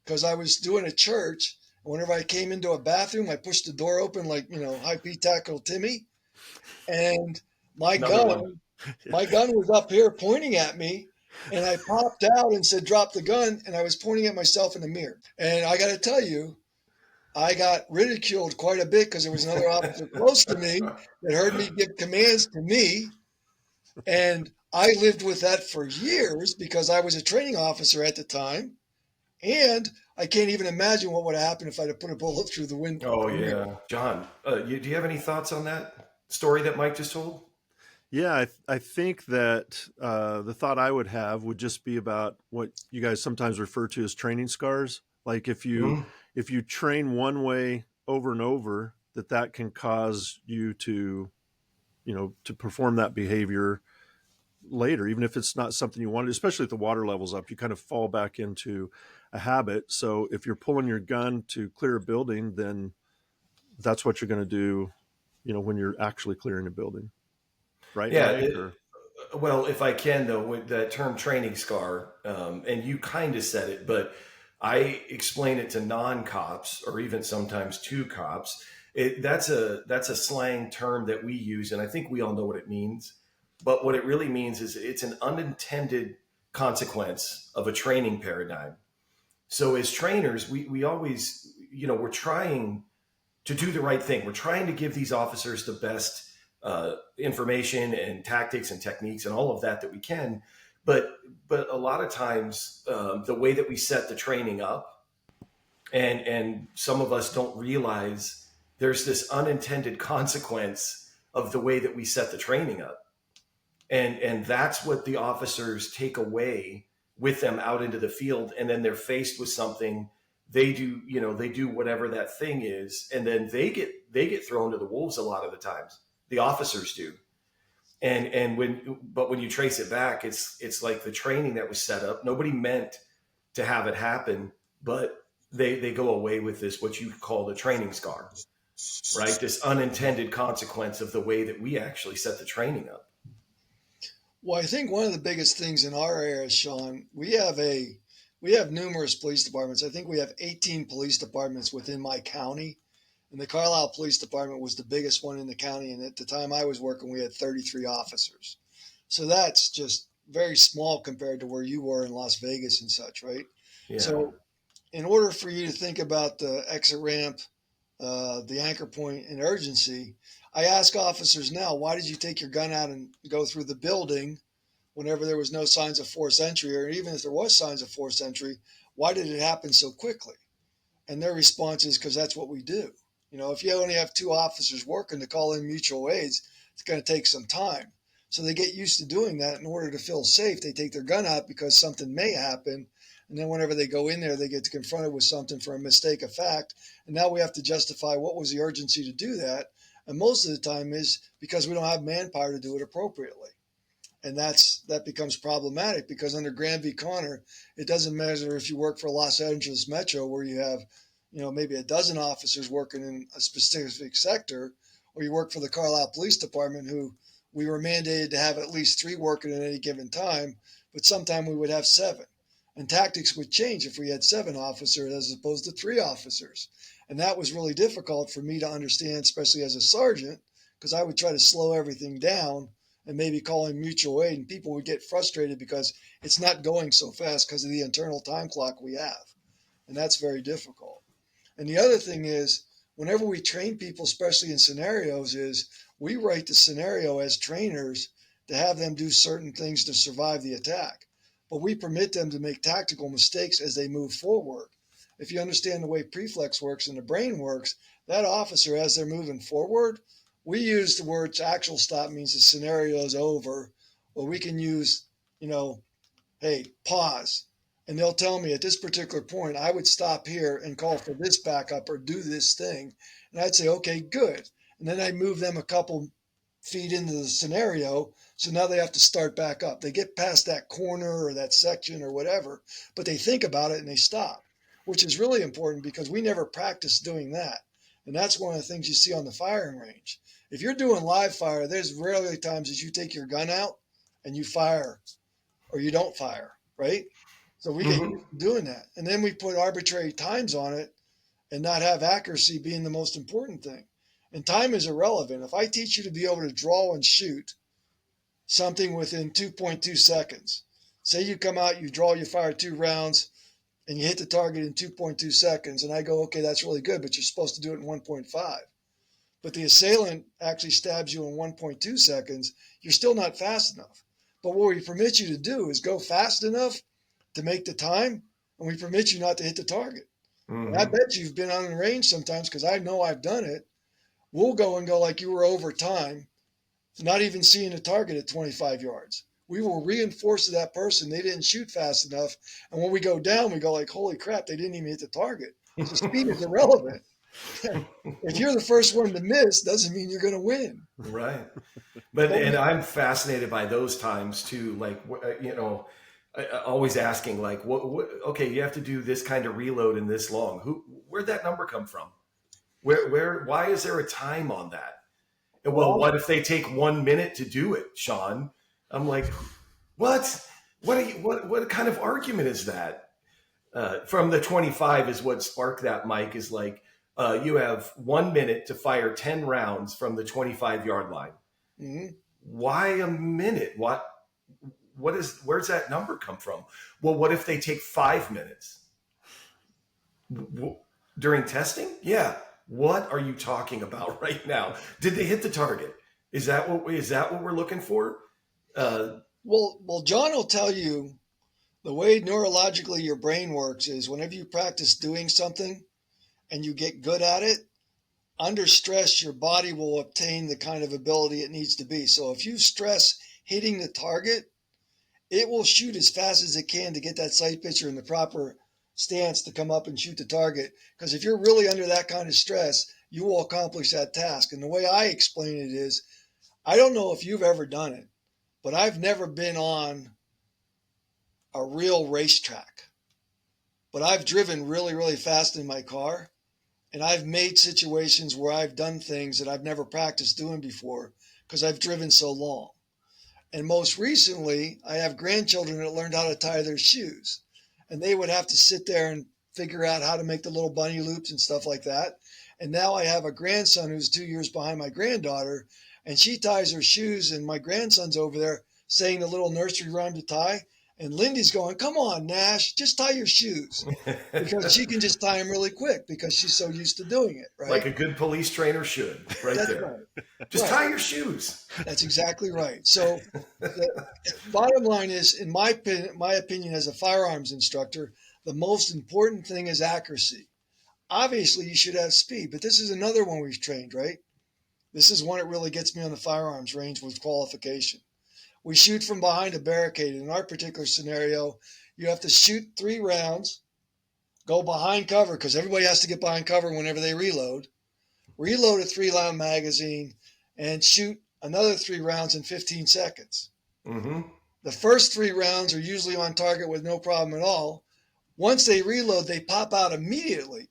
because I was doing a church. Whenever I came into a bathroom, I pushed the door open like, high P tackle Timmy. And my gun was up here pointing at me. And I popped out and said, drop the gun. And I was pointing at myself in the mirror. And I got to tell you, I got ridiculed quite a bit because there was another officer close to me that heard me give commands to me. And I lived with that for years because I was a training officer at the time. And I can't even imagine what would have happened if I'd have put a bullet through the window. Oh, yeah. John, do you have any thoughts on that story that Mike just told? Yeah, I think that the thought I would have would just be about what you guys sometimes refer to as training scars. Like if you train one way over and over, that can cause you to perform that behavior later, even if it's not something you wanted, especially if the water level's up, you kind of fall back into a habit. So if you're pulling your gun to clear a building, then that's what you're going to do, when you're actually clearing a building. Right? Yeah. Well, if I can, though, with that term training scar, and you kind of said it, but I explain it to non-cops or even sometimes to cops. That's a slang term that we use, and I think we all know what it means. But what it really means is it's an unintended consequence of a training paradigm. So as trainers, we always, we're trying to do the right thing. We're trying to give these officers the best information and tactics and techniques and all of that we can. But a lot of times the way that we set the training up and some of us don't realize there's this unintended consequence of the way that we set the training up. And that's what the officers take away with them out into the field. And then they're faced with something. They do whatever that thing is. And then they get thrown to the wolves a lot of the times. The officers do. And when you trace it back, it's like the training that was set up. Nobody meant to have it happen, but they go away with this, what you call the training scar, right? This unintended consequence of the way that we actually set the training up. Well, I think one of the biggest things in our area, Sean, we have numerous police departments. I think we have 18 police departments within my county. And the Carlisle Police Department was the biggest one in the county. And at the time I was working, we had 33 officers. So that's just very small compared to where you were in Las Vegas and such, right? Yeah. So in order for you to think about the exit ramp, the anchor point and urgency, I ask officers now, why did you take your gun out and go through the building whenever there was no signs of forced entry, or even if there was signs of forced entry, why did it happen so quickly? And their response is because that's what we do. If you only have two officers working to call in mutual aids, it's going to take some time. So they get used to doing that. In order to feel safe, they take their gun out because something may happen. And then whenever they go in there, they get confronted with something for a mistake of fact. And now we have to justify what was the urgency to do that. And most of the time is because we don't have manpower to do it appropriately. And that becomes problematic because under Graham v. Connor, it doesn't matter if you work for Los Angeles Metro, where you have, maybe a dozen officers working in a specific sector, or you work for the Carlisle Police Department, who we were mandated to have at least 3 working at any given time, but sometime we would have 7. And tactics would change if we had 7 officers as opposed to 3 officers. And that was really difficult for me to understand, especially as a sergeant, because I would try to slow everything down and maybe calling mutual aid, and people would get frustrated because it's not going so fast because of the internal time clock we have. And that's very difficult. And the other thing is, whenever we train people, especially in scenarios, is we write the scenario as trainers to have them do certain things to survive the attack. But we permit them to make tactical mistakes as they move forward. If you understand the way preflex works and the brain works, that officer, as they're moving forward, we use the words actual stop means the scenario is over, or we can use, hey, pause. And they'll tell me at this particular point, I would stop here and call for this backup or do this thing. And I'd say, okay, good. And then I move them a couple feet into the scenario. So now they have to start back up. They get past that corner or that section or whatever, but they think about it and they stop, which is really important because we never practice doing that. And that's one of the things you see on the firing range. If you're doing live fire, there's rarely times that you take your gun out and you fire or you don't fire, right? So we get Mm-hmm. used to doing that. And then we put arbitrary times on it and not have accuracy being the most important thing. And time is irrelevant. If I teach you to be able to draw and shoot something within 2.2 seconds, say you come out, you draw, you fire 2 rounds, and you hit the target in 2.2 seconds, and I go, okay, that's really good, but you're supposed to do it in 1.5. But the assailant actually stabs you in 1.2 seconds, you're still not fast enough. But what we permit you to do is go fast enough to make the time, and we permit you not to hit the target. And I Mm-hmm. bet you've been on the range sometimes because I know I've done it. We'll go and go like you were over time, not even seeing the target at 25 yards. We will reinforce to that person they didn't shoot fast enough. And when we go down, we go like, holy crap, they didn't even hit the target. So speed is irrelevant. If you're the first one to miss, doesn't mean you're going to win. Right. But But and we, I'm fascinated by those times too. Like always asking like, what? Okay, you have to do this kind of reload in this long. Where'd that number come from? Where? Why is there a time on that? And well, well, what if they take 1 minute to do it, Sean? I'm like, what? What kind of argument is that? From the 25 is what sparked that, Mike, is like, you have 1 minute to fire 10 rounds from the 25-yard line. mhm. Why a minute? Where's that number come from? Well, what if they take 5 minutes during testing? Yeah. What are you talking about right now? Did they hit the target? Is that what we're looking for? well, John will tell you the way neurologically your brain works is whenever you practice doing something and you get good at it, under stress, your body will obtain the kind of ability it needs to be. So if you stress hitting the target, it will shoot as fast as it can to get that sight picture in the proper stance to come up and shoot the target. Because if you're really under that kind of stress, you will accomplish that task. And the way I explain it is, I don't know if you've ever done it, but I've never been on a real racetrack. But I've driven really, really fast in my car. And I've made situations where I've done things that I've never practiced doing before because I've driven so long. And most recently, I have grandchildren that learned how to tie their shoes. And they would have to sit there and figure out how to make the little bunny loops and stuff like that. And now I have a grandson who's 2 years behind my granddaughter, and she ties her shoes, and my grandson's over there saying the little nursery rhyme to tie. And Lindy's going, come on, Nash, just tie your shoes. Because she can just tie them really quick because she's so used to doing it, right? Like a good police trainer should, right? That's there. right. Just tie your shoes. That's exactly right. So the bottom line is, in my opinion as a firearms instructor, the most important thing is accuracy. Obviously, you should have speed, but this is another one we've trained, right? This is one that really gets me on the firearms range with qualification. We shoot from behind a barricade. In our particular scenario, you have to shoot 3 rounds, go behind cover because everybody has to get behind cover whenever they reload a 3-round magazine, and shoot another 3 rounds in 15 seconds. Mm-hmm. The first 3 rounds are usually on target with no problem at all. Once they reload, they pop out immediately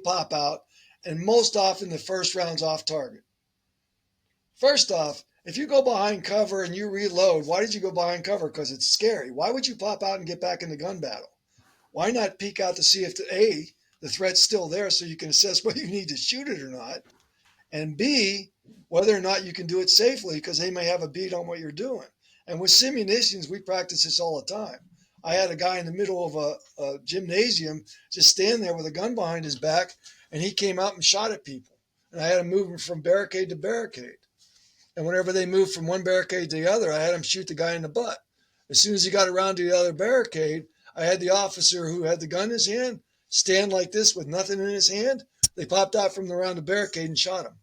pop out, and most often the first round's off target. First off, if you go behind cover and you reload, why did you go behind cover? Because it's scary. Why would you pop out and get back in the gun battle? Why not peek out to see if the threat's still there so you can assess whether you need to shoot it or not, and B, whether or not you can do it safely because they may have a bead on what you're doing. And with simunitions, we practice this all the time. I had a guy in the middle of a gymnasium just stand there with a gun behind his back, and he came out and shot at people. And I had him moving from barricade to barricade. And whenever they moved from one barricade to the other, I had him shoot the guy in the butt. As soon as he got around to the other barricade, I had the officer who had the gun in his hand stand like this with nothing in his hand. They popped out from around the barricade and shot him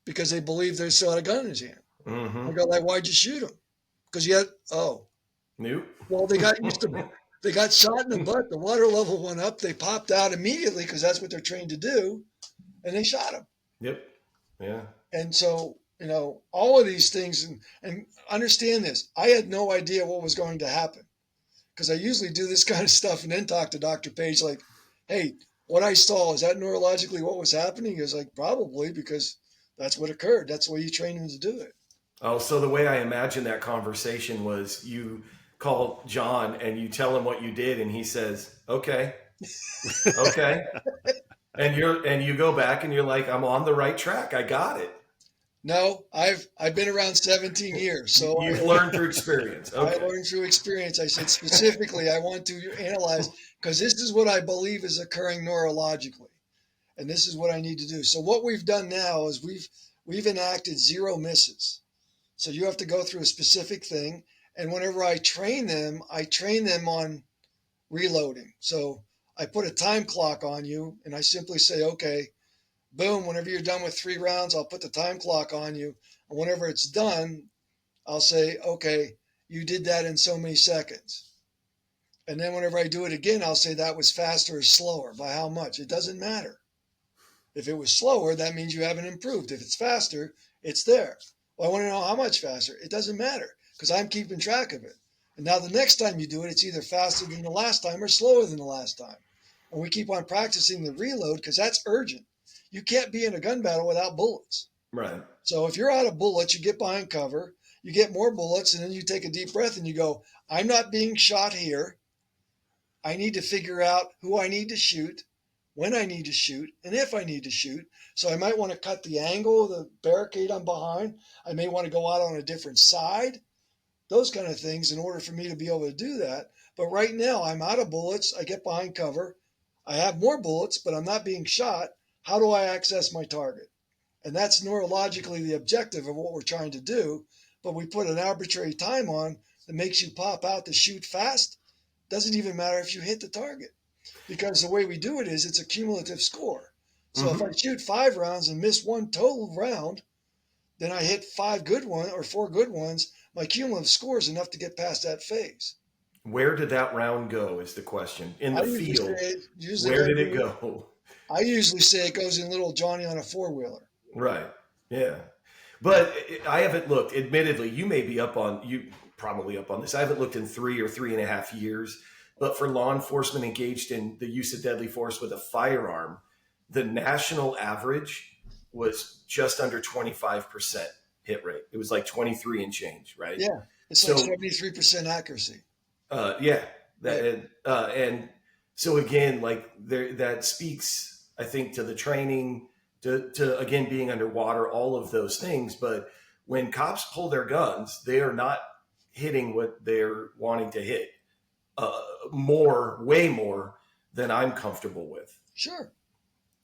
because they believed they still had a gun in his hand. Mm-hmm. I go like, why'd you shoot him? Because you had, Nope. Well, they got used to it. They got shot in the butt. The water level went up. They popped out immediately because that's what they're trained to do, and they shot him. Yep. Yeah. And so, all of these things, and understand this. I had no idea what was going to happen because I usually do this kind of stuff and then talk to Dr. Page like, hey, what I saw, is that neurologically what was happening? He was like, probably, because that's what occurred. That's the way you train them to do it. Oh, so the way I imagine that conversation was you call John and you tell him what you did, and he says, okay. Okay. And you go back and you're like, I'm on the right track. I got it. No, I've been around 17 years. So You've learned through experience. Okay. I learned through experience. I said specifically, I want to analyze because this is what I believe is occurring neurologically. And this is what I need to do. So what we've done now is we've enacted 0 misses. So you have to go through a specific thing. And whenever I train them on reloading. So I put a time clock on you and I simply say, okay, boom, whenever you're done with 3 rounds, I'll put the time clock on you. And whenever it's done, I'll say, okay, you did that in so many seconds. And then whenever I do it again, I'll say that was faster or slower. By how much? It doesn't matter. If it was slower, that means you haven't improved. If it's faster, it's there. Well, I want to know how much faster. It doesn't matter because I'm keeping track of it. And now the next time you do it, it's either faster than the last time or slower than the last time. And we keep on practicing the reload because that's urgent. You can't be in a gun battle without bullets. Right. So if you're out of bullets, you get behind cover, you get more bullets, and then you take a deep breath and you go, I'm not being shot here. I need to figure out who I need to shoot, when I need to shoot, and if I need to shoot. So I might want to cut the angle of the barricade I'm behind. I may want to go out on a different side, those kind of things in order for me to be able to do that. But right now I'm out of bullets. I get behind cover. I have more bullets, but I'm not being shot. How do I access my target? And that's neurologically the objective of what we're trying to do. But we put an arbitrary time on that makes you pop out to shoot fast. Doesn't even matter if you hit the target. Because the way we do it is it's a cumulative score. So if I shoot 5 rounds and miss 1 total round, then I hit 5 good ones or 4 good ones. My cumulative score is enough to get past that phase. Where did that round go is the question. In the field, where did it go? I usually say it goes in little Johnny on a 4-wheeler. Right. Yeah. But I haven't looked, admittedly, you probably up on this. I haven't looked in 3 or 3.5 years, but for law enforcement engaged in the use of deadly force with a firearm, the national average was just under 25% hit rate. It was like 23 and change, right? Yeah. It's like 73% accuracy. Yeah. And so again, like that speaks, I think, to the training, to again, being underwater, all of those things. But when cops pull their guns, they are not hitting what they're wanting to hit way more than I'm comfortable with. Sure.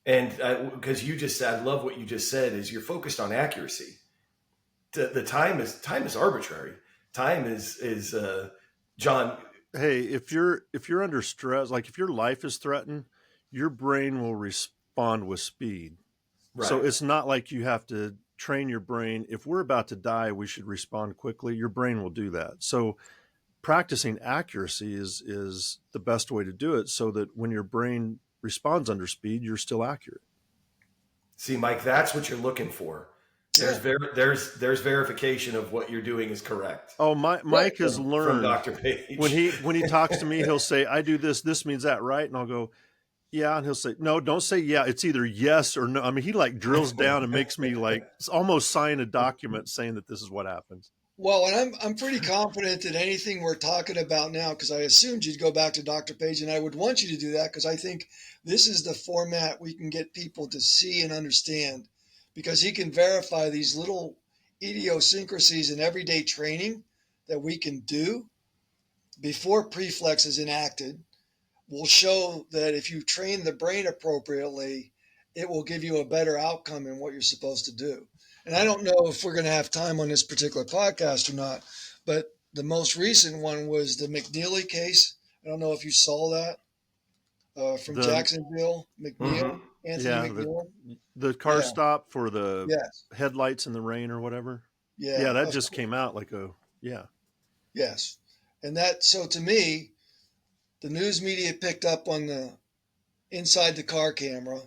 And because you just said, I love what you just said, is you're focused on accuracy. The time is arbitrary. Time is John. Hey, if you're under stress, like if your life is threatened, your brain will respond with speed. Right. So it's not like you have to train your brain. If we're about to die, we should respond quickly. Your brain will do that. So practicing accuracy is the best way to do it, so that when your brain responds under speed, you're still accurate. See, Mike, that's what you're looking for. Yeah. There's verification of what you're doing is correct. Oh, Mike has from learned Dr. Page. when he talks to me, he'll say, "I do this. This means that, right?" And I'll go, "Yeah," and he'll say, "No, don't say yeah. It's either yes or no." I mean, he like drills down and makes me like almost sign a document saying that this is what happens. Well, and I'm pretty confident that anything we're talking about now, because I assumed you'd go back to Dr. Page, and I would want you to do that because I think this is the format we can get people to see and understand, because he can verify these little idiosyncrasies in everyday training that we can do before preflex is enacted. Will show that if you train the brain appropriately, it will give you a better outcome in what you're supposed to do. And I don't know if we're going to have time on this particular podcast or not, but the most recent one was the McNeely case. I don't know if you saw that from Jacksonville, McNeil, Anthony McNeil. The car stop for the Yes. headlights in the rain or whatever. Yeah. Yeah, that just came out like Yes. And that, so to me, the news media picked up on the inside the car camera.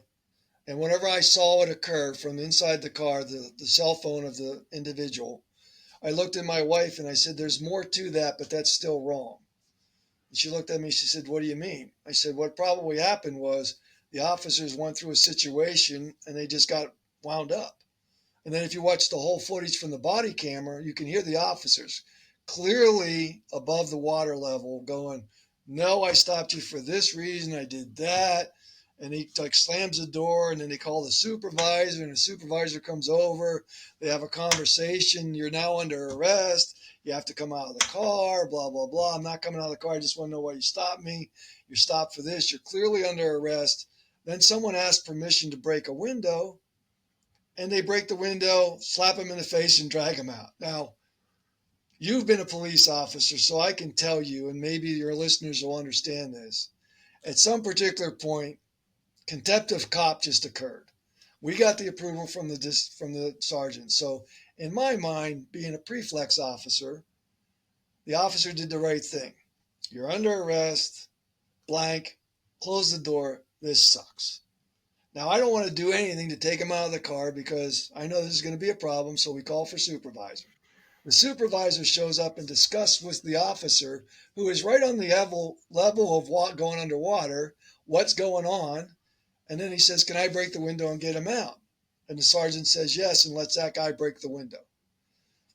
And whenever I saw it occur from inside the car, the cell phone of the individual, I looked at my wife and I said, there's more to that, but that's still wrong. And she looked at me, she said, what do you mean? I said, what probably happened was the officers went through a situation and they just got wound up. And then if you watch the whole footage from the body camera, you can hear the officers clearly above the water level going, no, I stopped you for this reason, I did that. And he like slams the door, and then they call the supervisor, and the supervisor comes over. They have a conversation. You're now under arrest. You have to come out of the car, blah, blah, blah. I'm not coming out of the car. I just want to know why you stopped me. You're stopped for this. You're clearly under arrest. Then someone asks permission to break a window, and they break the window, slap him in the face, and drag him out. Now, you've been a police officer, so I can tell you, and maybe your listeners will understand this. At some particular point, contempt of cop just occurred. We got the approval from the sergeant. So in my mind, being a preflex officer, the officer did the right thing. You're under arrest, blank, close the door. This sucks. Now, I don't want to do anything to take him out of the car because I know this is going to be a problem. So we call for supervisor. The supervisor shows up and discusses with the officer, who is right on the level of going underwater, what's going on. And then he says, can I break the window and get him out? And the sergeant says yes, and lets that guy break the window.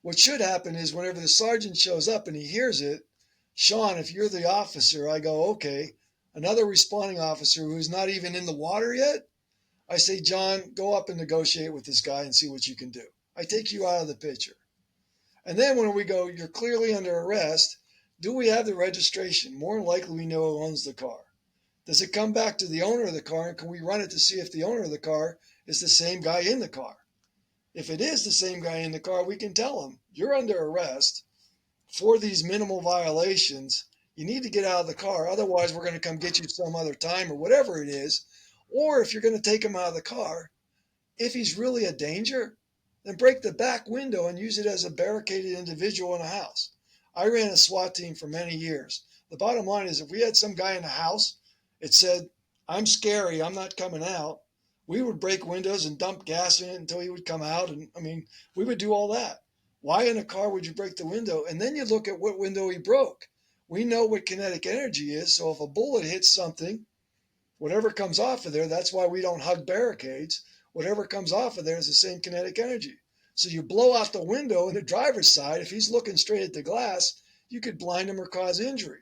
What should happen is whenever the sergeant shows up and he hears it, Sean, if you're the officer, I go, okay, another responding officer who's not even in the water yet, I say, John, go up and negotiate with this guy and see what you can do. I take you out of the picture. And then when we go, you're clearly under arrest, do we have the registration? More than likely we know who owns the car. Does it come back to the owner of the car, and can we run it to see if the owner of the car is the same guy in the car? If it is the same guy in the car, we can tell him, you're under arrest for these minimal violations. You need to get out of the car. Otherwise, we're going to come get you some other time or whatever it is. Or if you're going to take him out of the car, if he's really a danger, then break the back window and use it as a barricaded individual in a house. I ran a SWAT team for many years. The bottom line is if we had some guy in the house, it said, I'm scary, I'm not coming out, we would break windows and dump gas in it until he would come out. And I mean, we would do all that. Why in a car would you break the window? And then you look at what window he broke. We know what kinetic energy is. So if a bullet hits something, whatever comes off of there, that's why we don't hug barricades. Whatever comes off of there is the same kinetic energy. So you blow out the window in the driver's side. If he's looking straight at the glass, you could blind him or cause injury.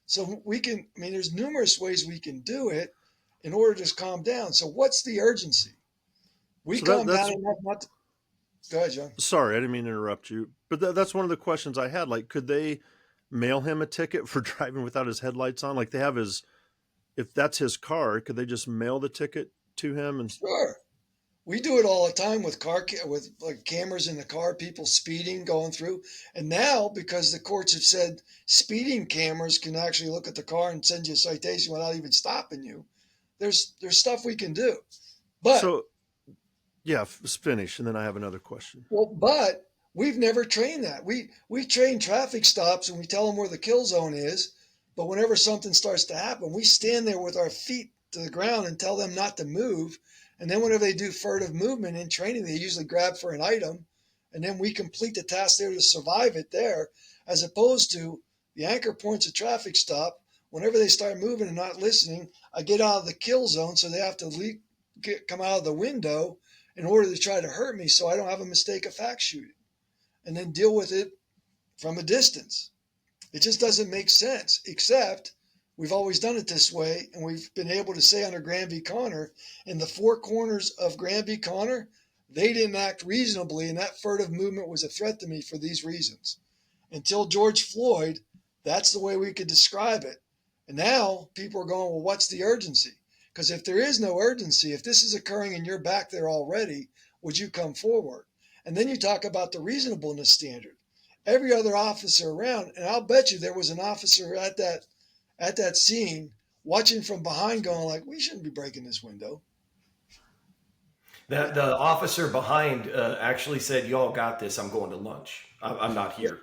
So we can, I mean, there's numerous ways we can do it in order to calm down. So what's the urgency? We calm down enough not to, Go ahead, John. Sorry, I didn't mean to interrupt you, but that's one of the questions I had. Like, could they mail him a ticket for driving without his headlights on? Like, they have his, if that's his car, could they just mail the ticket to him? And Sure. We do it all the time with with like cameras in the car, people speeding, going through. And now, because the courts have said speeding cameras can actually look at the car and send you a citation without even stopping you, there's stuff we can do. But so, yeah, finish, and then I have another question. but we've never trained that. We train traffic stops and we tell them where the kill zone is. But whenever something starts to happen, we stand there with our feet to the ground and tell them not to move. And then whenever they do furtive movement in training, they usually grab for an item, and then we complete the task there to survive it there, as opposed to the anchor point's a traffic stop. Whenever they start moving and not listening, I get out of the kill zone, so they have to come out of the window in order to try to hurt me, so I don't have a mistake of fact shooting, and then deal with it from a distance. It just doesn't make sense, except we've always done it this way, and we've been able to say under Graham v. Connor, in the four corners of Graham v. Connor, they didn't act reasonably, and that furtive movement was a threat to me for these reasons. Until George Floyd, that's the way we could describe it. And now people are going, well, what's the urgency? Because if there is no urgency, if this is occurring and you're back there already, would you come forward? And then you talk about the reasonableness standard. Every other officer around, and I'll bet you there was an officer at that scene watching from behind going like, we shouldn't be breaking this window. The officer behind actually said, "Y'all got this. I'm going to lunch. I'm not here.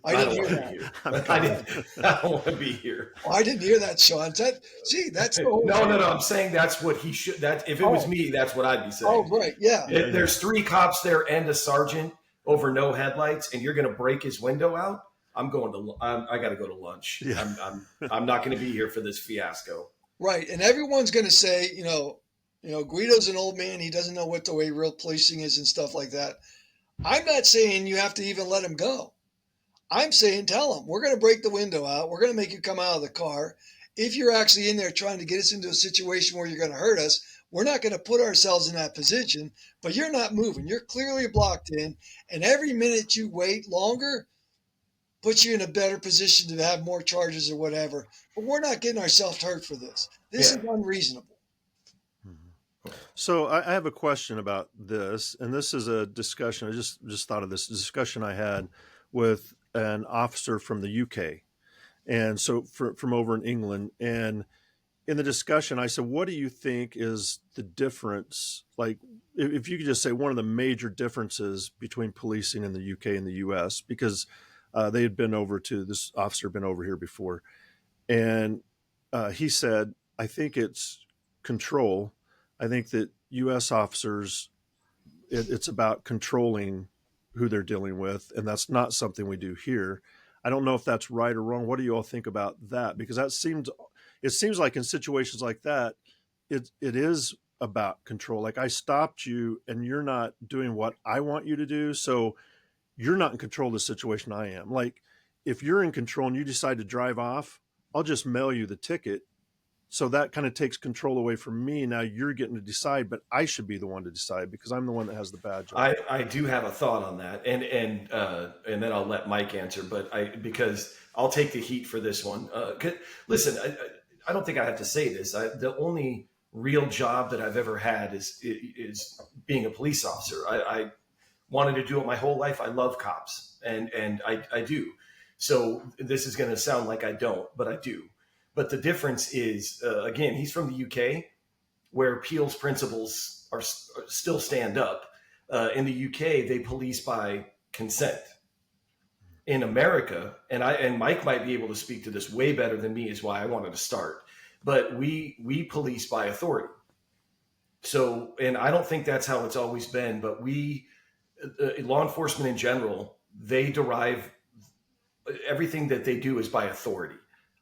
I didn't hear that. I don't want to be here." Well, I didn't hear that, Sean. That's the whole No. I'm saying that's what he should. That if it was me, that's what I'd be saying. Oh, right, yeah. There's 3 cops there and a sergeant over no headlights, and you're going to break his window out. I got to go to lunch. Yeah. I'm not going to be here for this fiasco. Right, and everyone's going to say, Guido's an old man. He doesn't know what the way real policing is and stuff like that. I'm not saying you have to even let him go. I'm saying tell him, we're going to break the window out. We're going to make you come out of the car. If you're actually in there trying to get us into a situation where you're going to hurt us, we're not going to put ourselves in that position, but you're not moving. You're clearly blocked in, and every minute you wait longer puts you in a better position to have more charges or whatever. But we're not getting ourselves hurt for this. This is unreasonable. So I have a question about this, and this is a discussion. I just thought of this discussion I had with an officer from the UK, and so from over in England. And in the discussion, I said, "What do you think is the difference? Like, if you could just say one of the major differences between policing in the UK and the US, because they had been over to this officer had been over here before, and he said, I think it's control. I think that U.S. officers, it's about controlling who they're dealing with, and that's not something we do here. I don't know if that's right or wrong. What do you all think about that? Because it seems like in situations like that, it is about control. Like, I stopped you, and you're not doing what I want you to do, so you're not in control of the situation. I am. Like, if you're in control and you decide to drive off, I'll just mail you the ticket. So that kind of takes control away from me. Now you're getting to decide, but I should be the one to decide because I'm the one that has the badge on. I do have a thought on that, and then I'll let Mike answer. But because I'll take the heat for this one. Listen, I don't think I have to say this. The only real job that I've ever had is being a police officer. I wanted to do it my whole life. I love cops, and I do. So this is going to sound like I don't, but I do. But the difference is, again, he's from the UK, where Peel's principles are still stand up. In the UK, they police by consent. In America, and Mike might be able to speak to this way better than me, is why I wanted to start. But we police by authority. So, and I don't think that's how it's always been. But law enforcement in general, they derive everything that they do is by authority.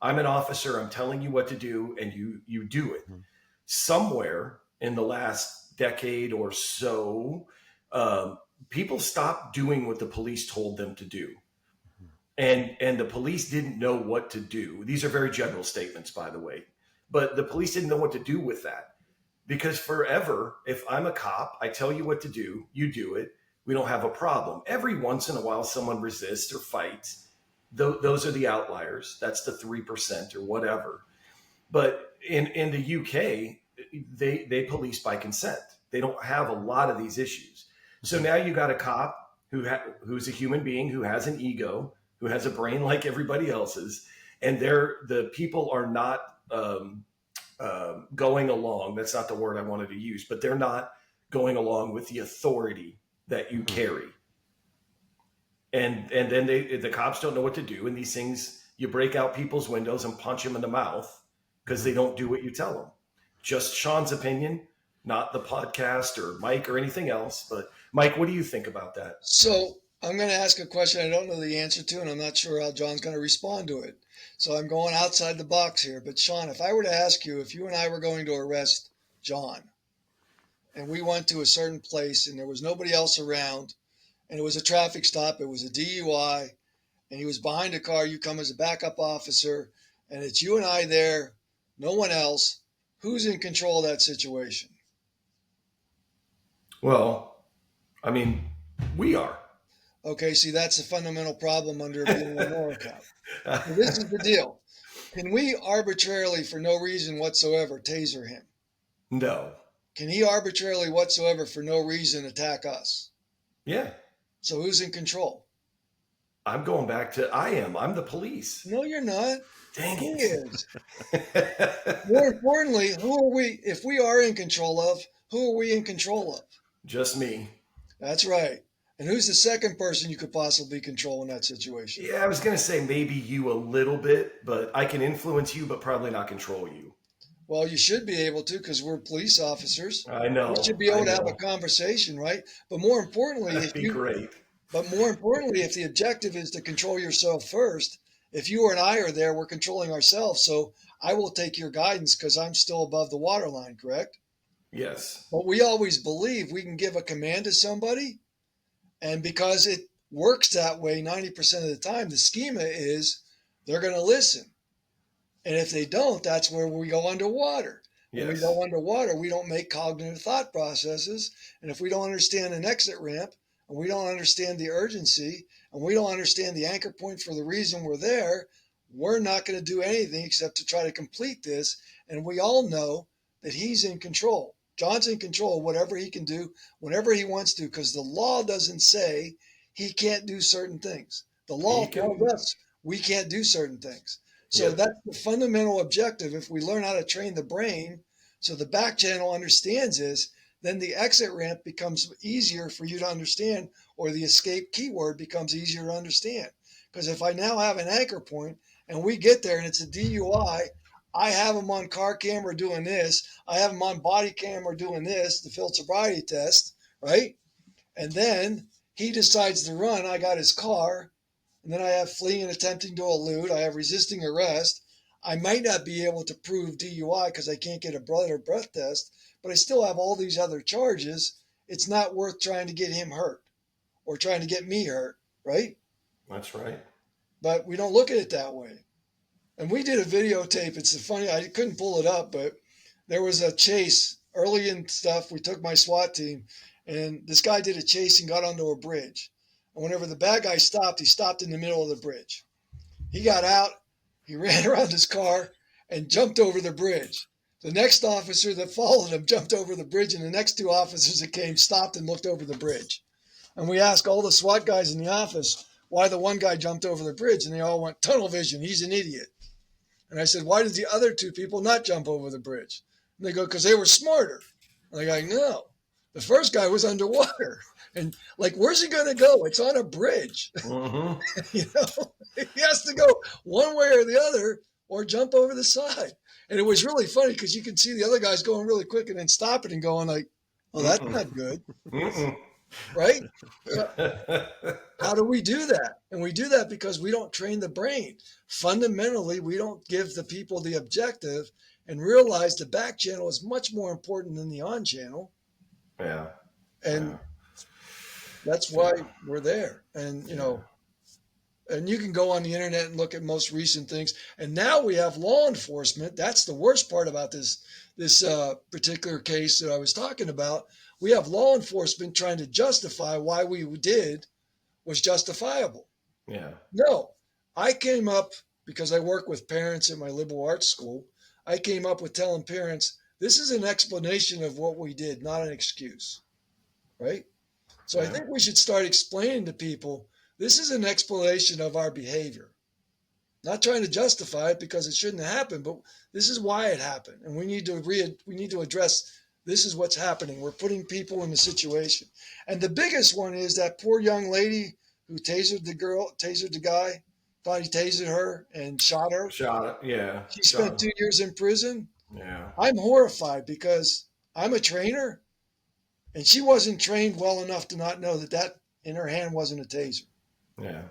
I'm an officer. I'm telling you what to do, and you do it. Somewhere in the last decade or so, people stopped doing what the police told them to do, and the police didn't know what to do. These are very general statements, by the way, but the police didn't know what to do with that, because forever, if I'm a cop, I tell you what to do, you do it. we don't have a problem. Every once in a while, someone resists or fights. Those are the outliers. That's the 3% or whatever. But in the UK, they police by consent. They don't have a lot of these issues. So now you got a cop who's a human being, who has an ego, who has a brain like everybody else's, and the people are not going along. That's not the word I wanted to use, but they're not going along with the authority that you carry. And then the cops don't know what to do. And these things, you break out people's windows and punch them in the mouth because they don't do what you tell them. Just Sean's opinion, not the podcast or Mike or anything else. But Mike, what do you think about that? So I'm going to ask a question I don't know the answer to, and I'm not sure how John's going to respond to it. So I'm going outside the box here. But Sean, if I were to ask you, if you and I were going to arrest John, and we went to a certain place and there was nobody else around, and it was a traffic stop, it was a DUI, and he was behind a car, you come as a backup officer, and it's you and I there, no one else, who's in control of that situation? Well, I mean, we are. Okay, see, that's a fundamental problem under being a moral cop. So this is the deal. Can we arbitrarily, for no reason whatsoever, taser him? No. Can he arbitrarily whatsoever, for no reason, attack us? Yeah. So who's in control? I'm going back to I'm the police. No, you're not. Dang He it. is. More importantly, who are we? If we are in control of, who are we in control of? Just me. That's right. And who's the second person you could possibly control in that situation? Yeah, I was going to say maybe you a little bit, but I can influence you, but probably not control you. Well, you should be able to, because we're police officers. I know. We should be able to have a conversation, right? But more importantly, That'd be great. But more importantly, if the objective is to control yourself first, if you and I are there, we're controlling ourselves. So I will take your guidance because I'm still above the waterline, correct? Yes. But we always believe we can give a command to somebody, and because it works that way 90% of the time, the schema is they're going to listen. And if they don't, that's where we go underwater. When we go underwater, we don't make cognitive thought processes. And if we don't understand an exit ramp, and we don't understand the urgency, and we don't understand the anchor point for the reason we're there, we're not going to do anything except to try to complete this. And we all know that he's in control. John's in control of whatever he can do, whenever he wants to, because the law doesn't say he can't do certain things. The law tells us we can't do certain things. So that's the fundamental objective. If we learn how to train the brain so the back channel understands this, then the exit ramp becomes easier for you to understand, or the escape keyword becomes easier to understand. Because if I now have an anchor point and we get there and it's a DUI, I have him on car camera doing this. I have him on body camera doing this, the field sobriety test, right? And then he decides to run. I got his car. And then I have fleeing and attempting to elude. I have resisting arrest. I might not be able to prove DUI because I can't get a blood or breath test, but I still have all these other charges. It's not worth trying to get him hurt or trying to get me hurt, right? That's right. But we don't look at it that way. And we did a videotape. It's funny, I couldn't pull it up, but there was a chase early in stuff. We took my SWAT team, and this guy did a chase and got onto a bridge. And whenever the bad guy stopped, he stopped in the middle of the bridge. He got out, he ran around his car and jumped over the bridge. The next officer that followed him jumped over the bridge, and the next two officers that came stopped and looked over the bridge. And we asked all the SWAT guys in the office why the one guy jumped over the bridge, and they all went, tunnel vision, he's an idiot. And I said, why did the other two people not jump over the bridge? And they go, because they were smarter. And I go, no, the first guy was underwater. And like, where's he going to go? It's on a bridge. Mm-hmm. You know, he has to go one way or the other or jump over the side. And it was really funny because you can see the other guys going really quick and then stopping and going like, oh, that's not good. Right? How do we do that? And we do that because we don't train the brain. Fundamentally, we don't give the people the objective and realize the back channel is much more important than the on channel. Yeah. And that's why we're there. And, you know, And you can go on the internet and look at most recent things. And now we have law enforcement. That's the worst part about this particular case that I was talking about. We have law enforcement trying to justify why we did was justifiable. Yeah. No, I came up because I work with parents at my liberal arts school. I came up with telling parents this is an explanation of what we did, not an excuse, right? So I Yeah. think we should start explaining to people this is an explanation of our behavior. Not trying to justify it because it shouldn't happen, but this is why it happened, and we need to address this is what's happening. We're putting people in the situation, and the biggest one is that poor young lady who tasered the guy, thought he tasered her and shot her. Shot. Yeah. She spent Shot. 2 years in prison. Yeah. I'm horrified because I'm a trainer, and she wasn't trained well enough to not know that in her hand wasn't a taser. Yeah.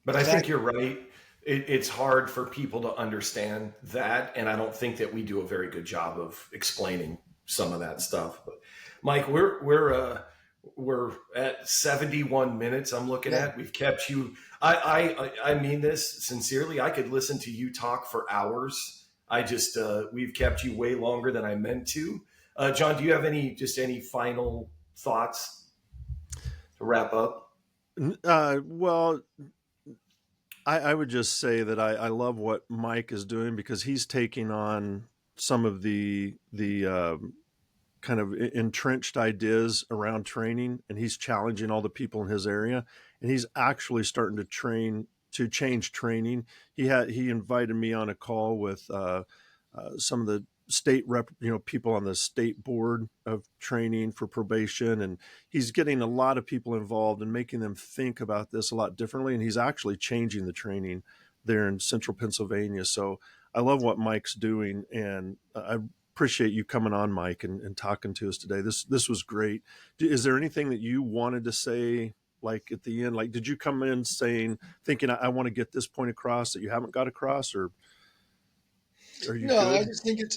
But I think you're right. It's hard for people to understand that, and I don't think that we do a very good job of explaining some of that stuff. But Mike, we're at 71 minutes. I'm looking at. We've kept you. I mean this sincerely. I could listen to you talk for hours. We've kept you way longer than I meant to. John, do you have any final thoughts to wrap up? Well, I would just say that I love what Mike is doing because he's taking on some of the kind of entrenched ideas around training, and he's challenging all the people in his area, and he's actually starting to change training. He invited me on a call with some of the state people on the state board of training for probation, and he's getting a lot of people involved and making them think about this a lot differently, and he's actually changing the training there in central Pennsylvania. So I love what Mike's doing, and I appreciate you coming on, Mike, and talking to us today. This was great. Is there anything that you wanted to say, like at the end? Like, did you come in thinking I want to get this point across that you haven't got across, or are you No, good?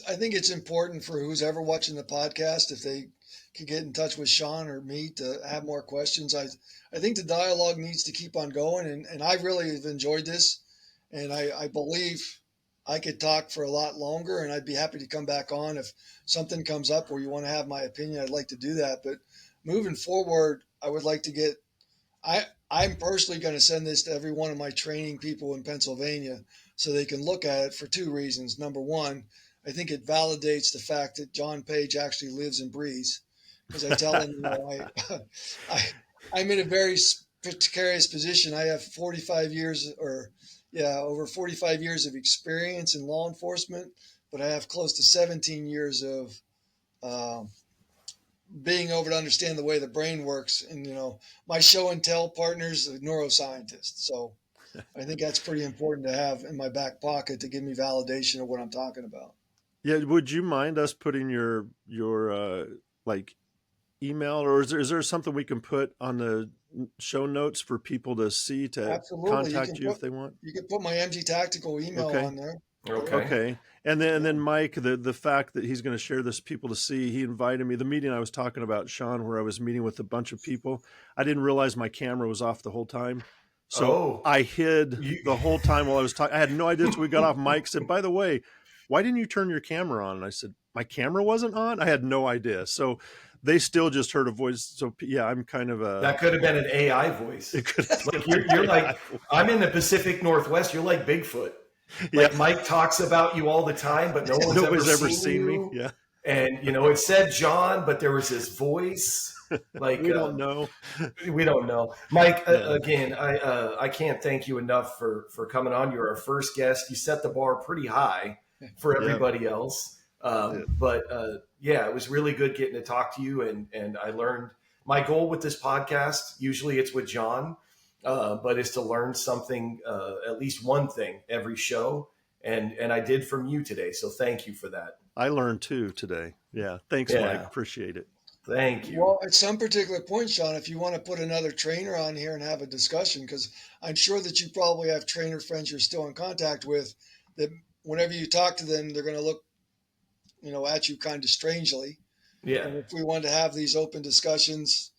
I think it's important for who's ever watching the podcast if they can get in touch with Sean or me to have more questions. I think the dialogue needs to keep on going, and I really have enjoyed this, and I believe I could talk for a lot longer, and I'd be happy to come back on if something comes up where you want to have my opinion. I'd like to do that, but moving forward, I would like to get. I'm personally going to send this to every one of my training people in Pennsylvania so they can look at it for two reasons. Number one, I think it validates the fact that John Page actually lives and breathes, because I tell him, I'm in a very precarious position. I have 45 years over 45 years of experience in law enforcement, but I have close to 17 years of being able to understand the way the brain works. And, my show and tell partner's a neuroscientist. So I think that's pretty important to have in my back pocket to give me validation of what I'm talking about. Yeah. Would you mind us putting your like email, or is there something we can put on the show notes for people to see to Absolutely. contact you if they want? You can put my MG Tactical email Okay. on there. Okay. And then Mike, the fact that he's going to share this people to see, he invited me, the meeting I was talking about, Sean, where I was meeting with a bunch of people. I didn't realize my camera was off the whole time. So I hid the whole time while I was talking. I had no idea until we got off. Mike said, by the way, why didn't you turn your camera on? And I said, my camera wasn't on? I had no idea. So they still just heard a voice. So yeah, I'm kind of a... That could have been an AI voice. It could have like you're like, I'm in the Pacific Northwest. You're like Bigfoot. Like Mike talks about you all the time, but nobody's ever seen me. Yeah. And, it said John, but there was this voice. Like we don't know. We don't know. Mike, again, I can't thank you enough for coming on. You're our first guest. You set the bar pretty high for everybody else. But it was really good getting to talk to you. And I learned my goal with this podcast, usually it's with John, but is to learn something, at least one thing every show. And I did from you today. So thank you for that. I learned too today. Yeah. Thanks, Mike. Appreciate it. Thank you. Well, at some particular point, Sean, if you want to put another trainer on here and have a discussion, because I'm sure that you probably have trainer friends you're still in contact with, that whenever you talk to them, they're going to look, at you kind of strangely. Yeah. And if we wanted to have these open discussions,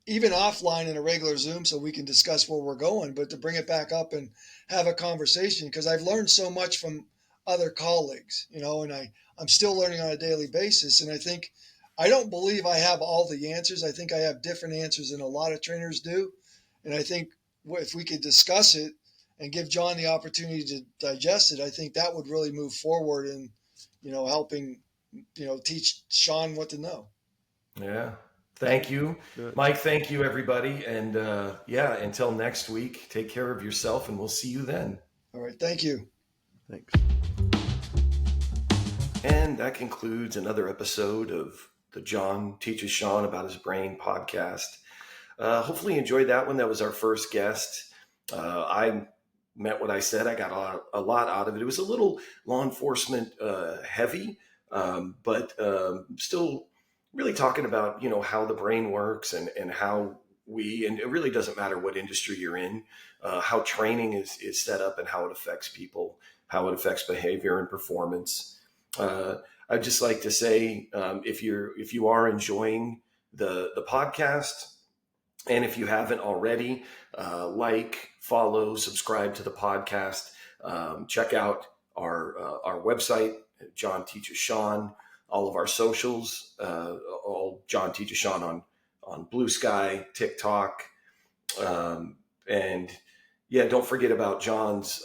even offline in a regular Zoom so we can discuss where we're going, but to bring it back up and have a conversation, because I've learned so much from other colleagues, and I'm still learning on a daily basis. And I don't believe I have all the answers. I think I have different answers than a lot of trainers do. And I think if we could discuss it and give John the opportunity to digest it, I think that would really move forward in, helping, teach Sean what to know. Yeah. Thank you, Good. Mike. Thank you, everybody. And yeah, until next week, take care of yourself, and we'll see you then. All right. Thank you. Thanks. And that concludes another episode of the John Teaches Sean About His Brain podcast. Hopefully you enjoyed that one. That was our first guest. I meant what I said. I got a lot out of it. It was a little law enforcement heavy, but still really talking about, how the brain works and how and it really doesn't matter what industry you're in, how training is set up and how it affects people, how it affects behavior and performance. I'd just like to say, if you are enjoying the podcast, and if you haven't already, follow, subscribe to the podcast. Check out our website, John Teaches Sean. All of our socials, all John Teaches Sean on Blue Sky, TikTok, and yeah, don't forget about John's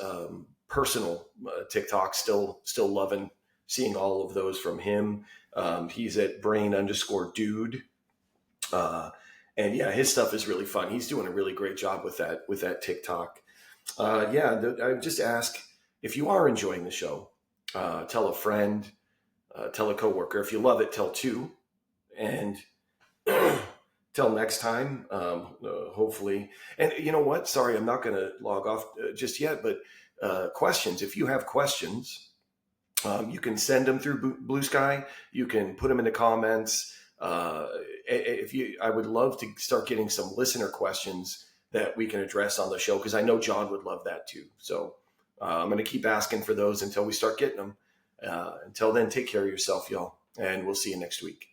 personal TikTok. Still loving seeing all of those from him. He's at brain_dude. And yeah, his stuff is really fun. He's doing a really great job with that TikTok. I just ask, if you are enjoying the show, tell a friend, tell a coworker. If you love it, tell two. And till next time, hopefully. And you know what? Sorry, I'm not going to log off just yet, but questions. If you have questions, you can send them through Blue Sky. You can put them in the comments. I would love to start getting some listener questions that we can address on the show, because I know John would love that too. So I'm going to keep asking for those until we start getting them. Until then, take care of yourself, y'all, and we'll see you next week.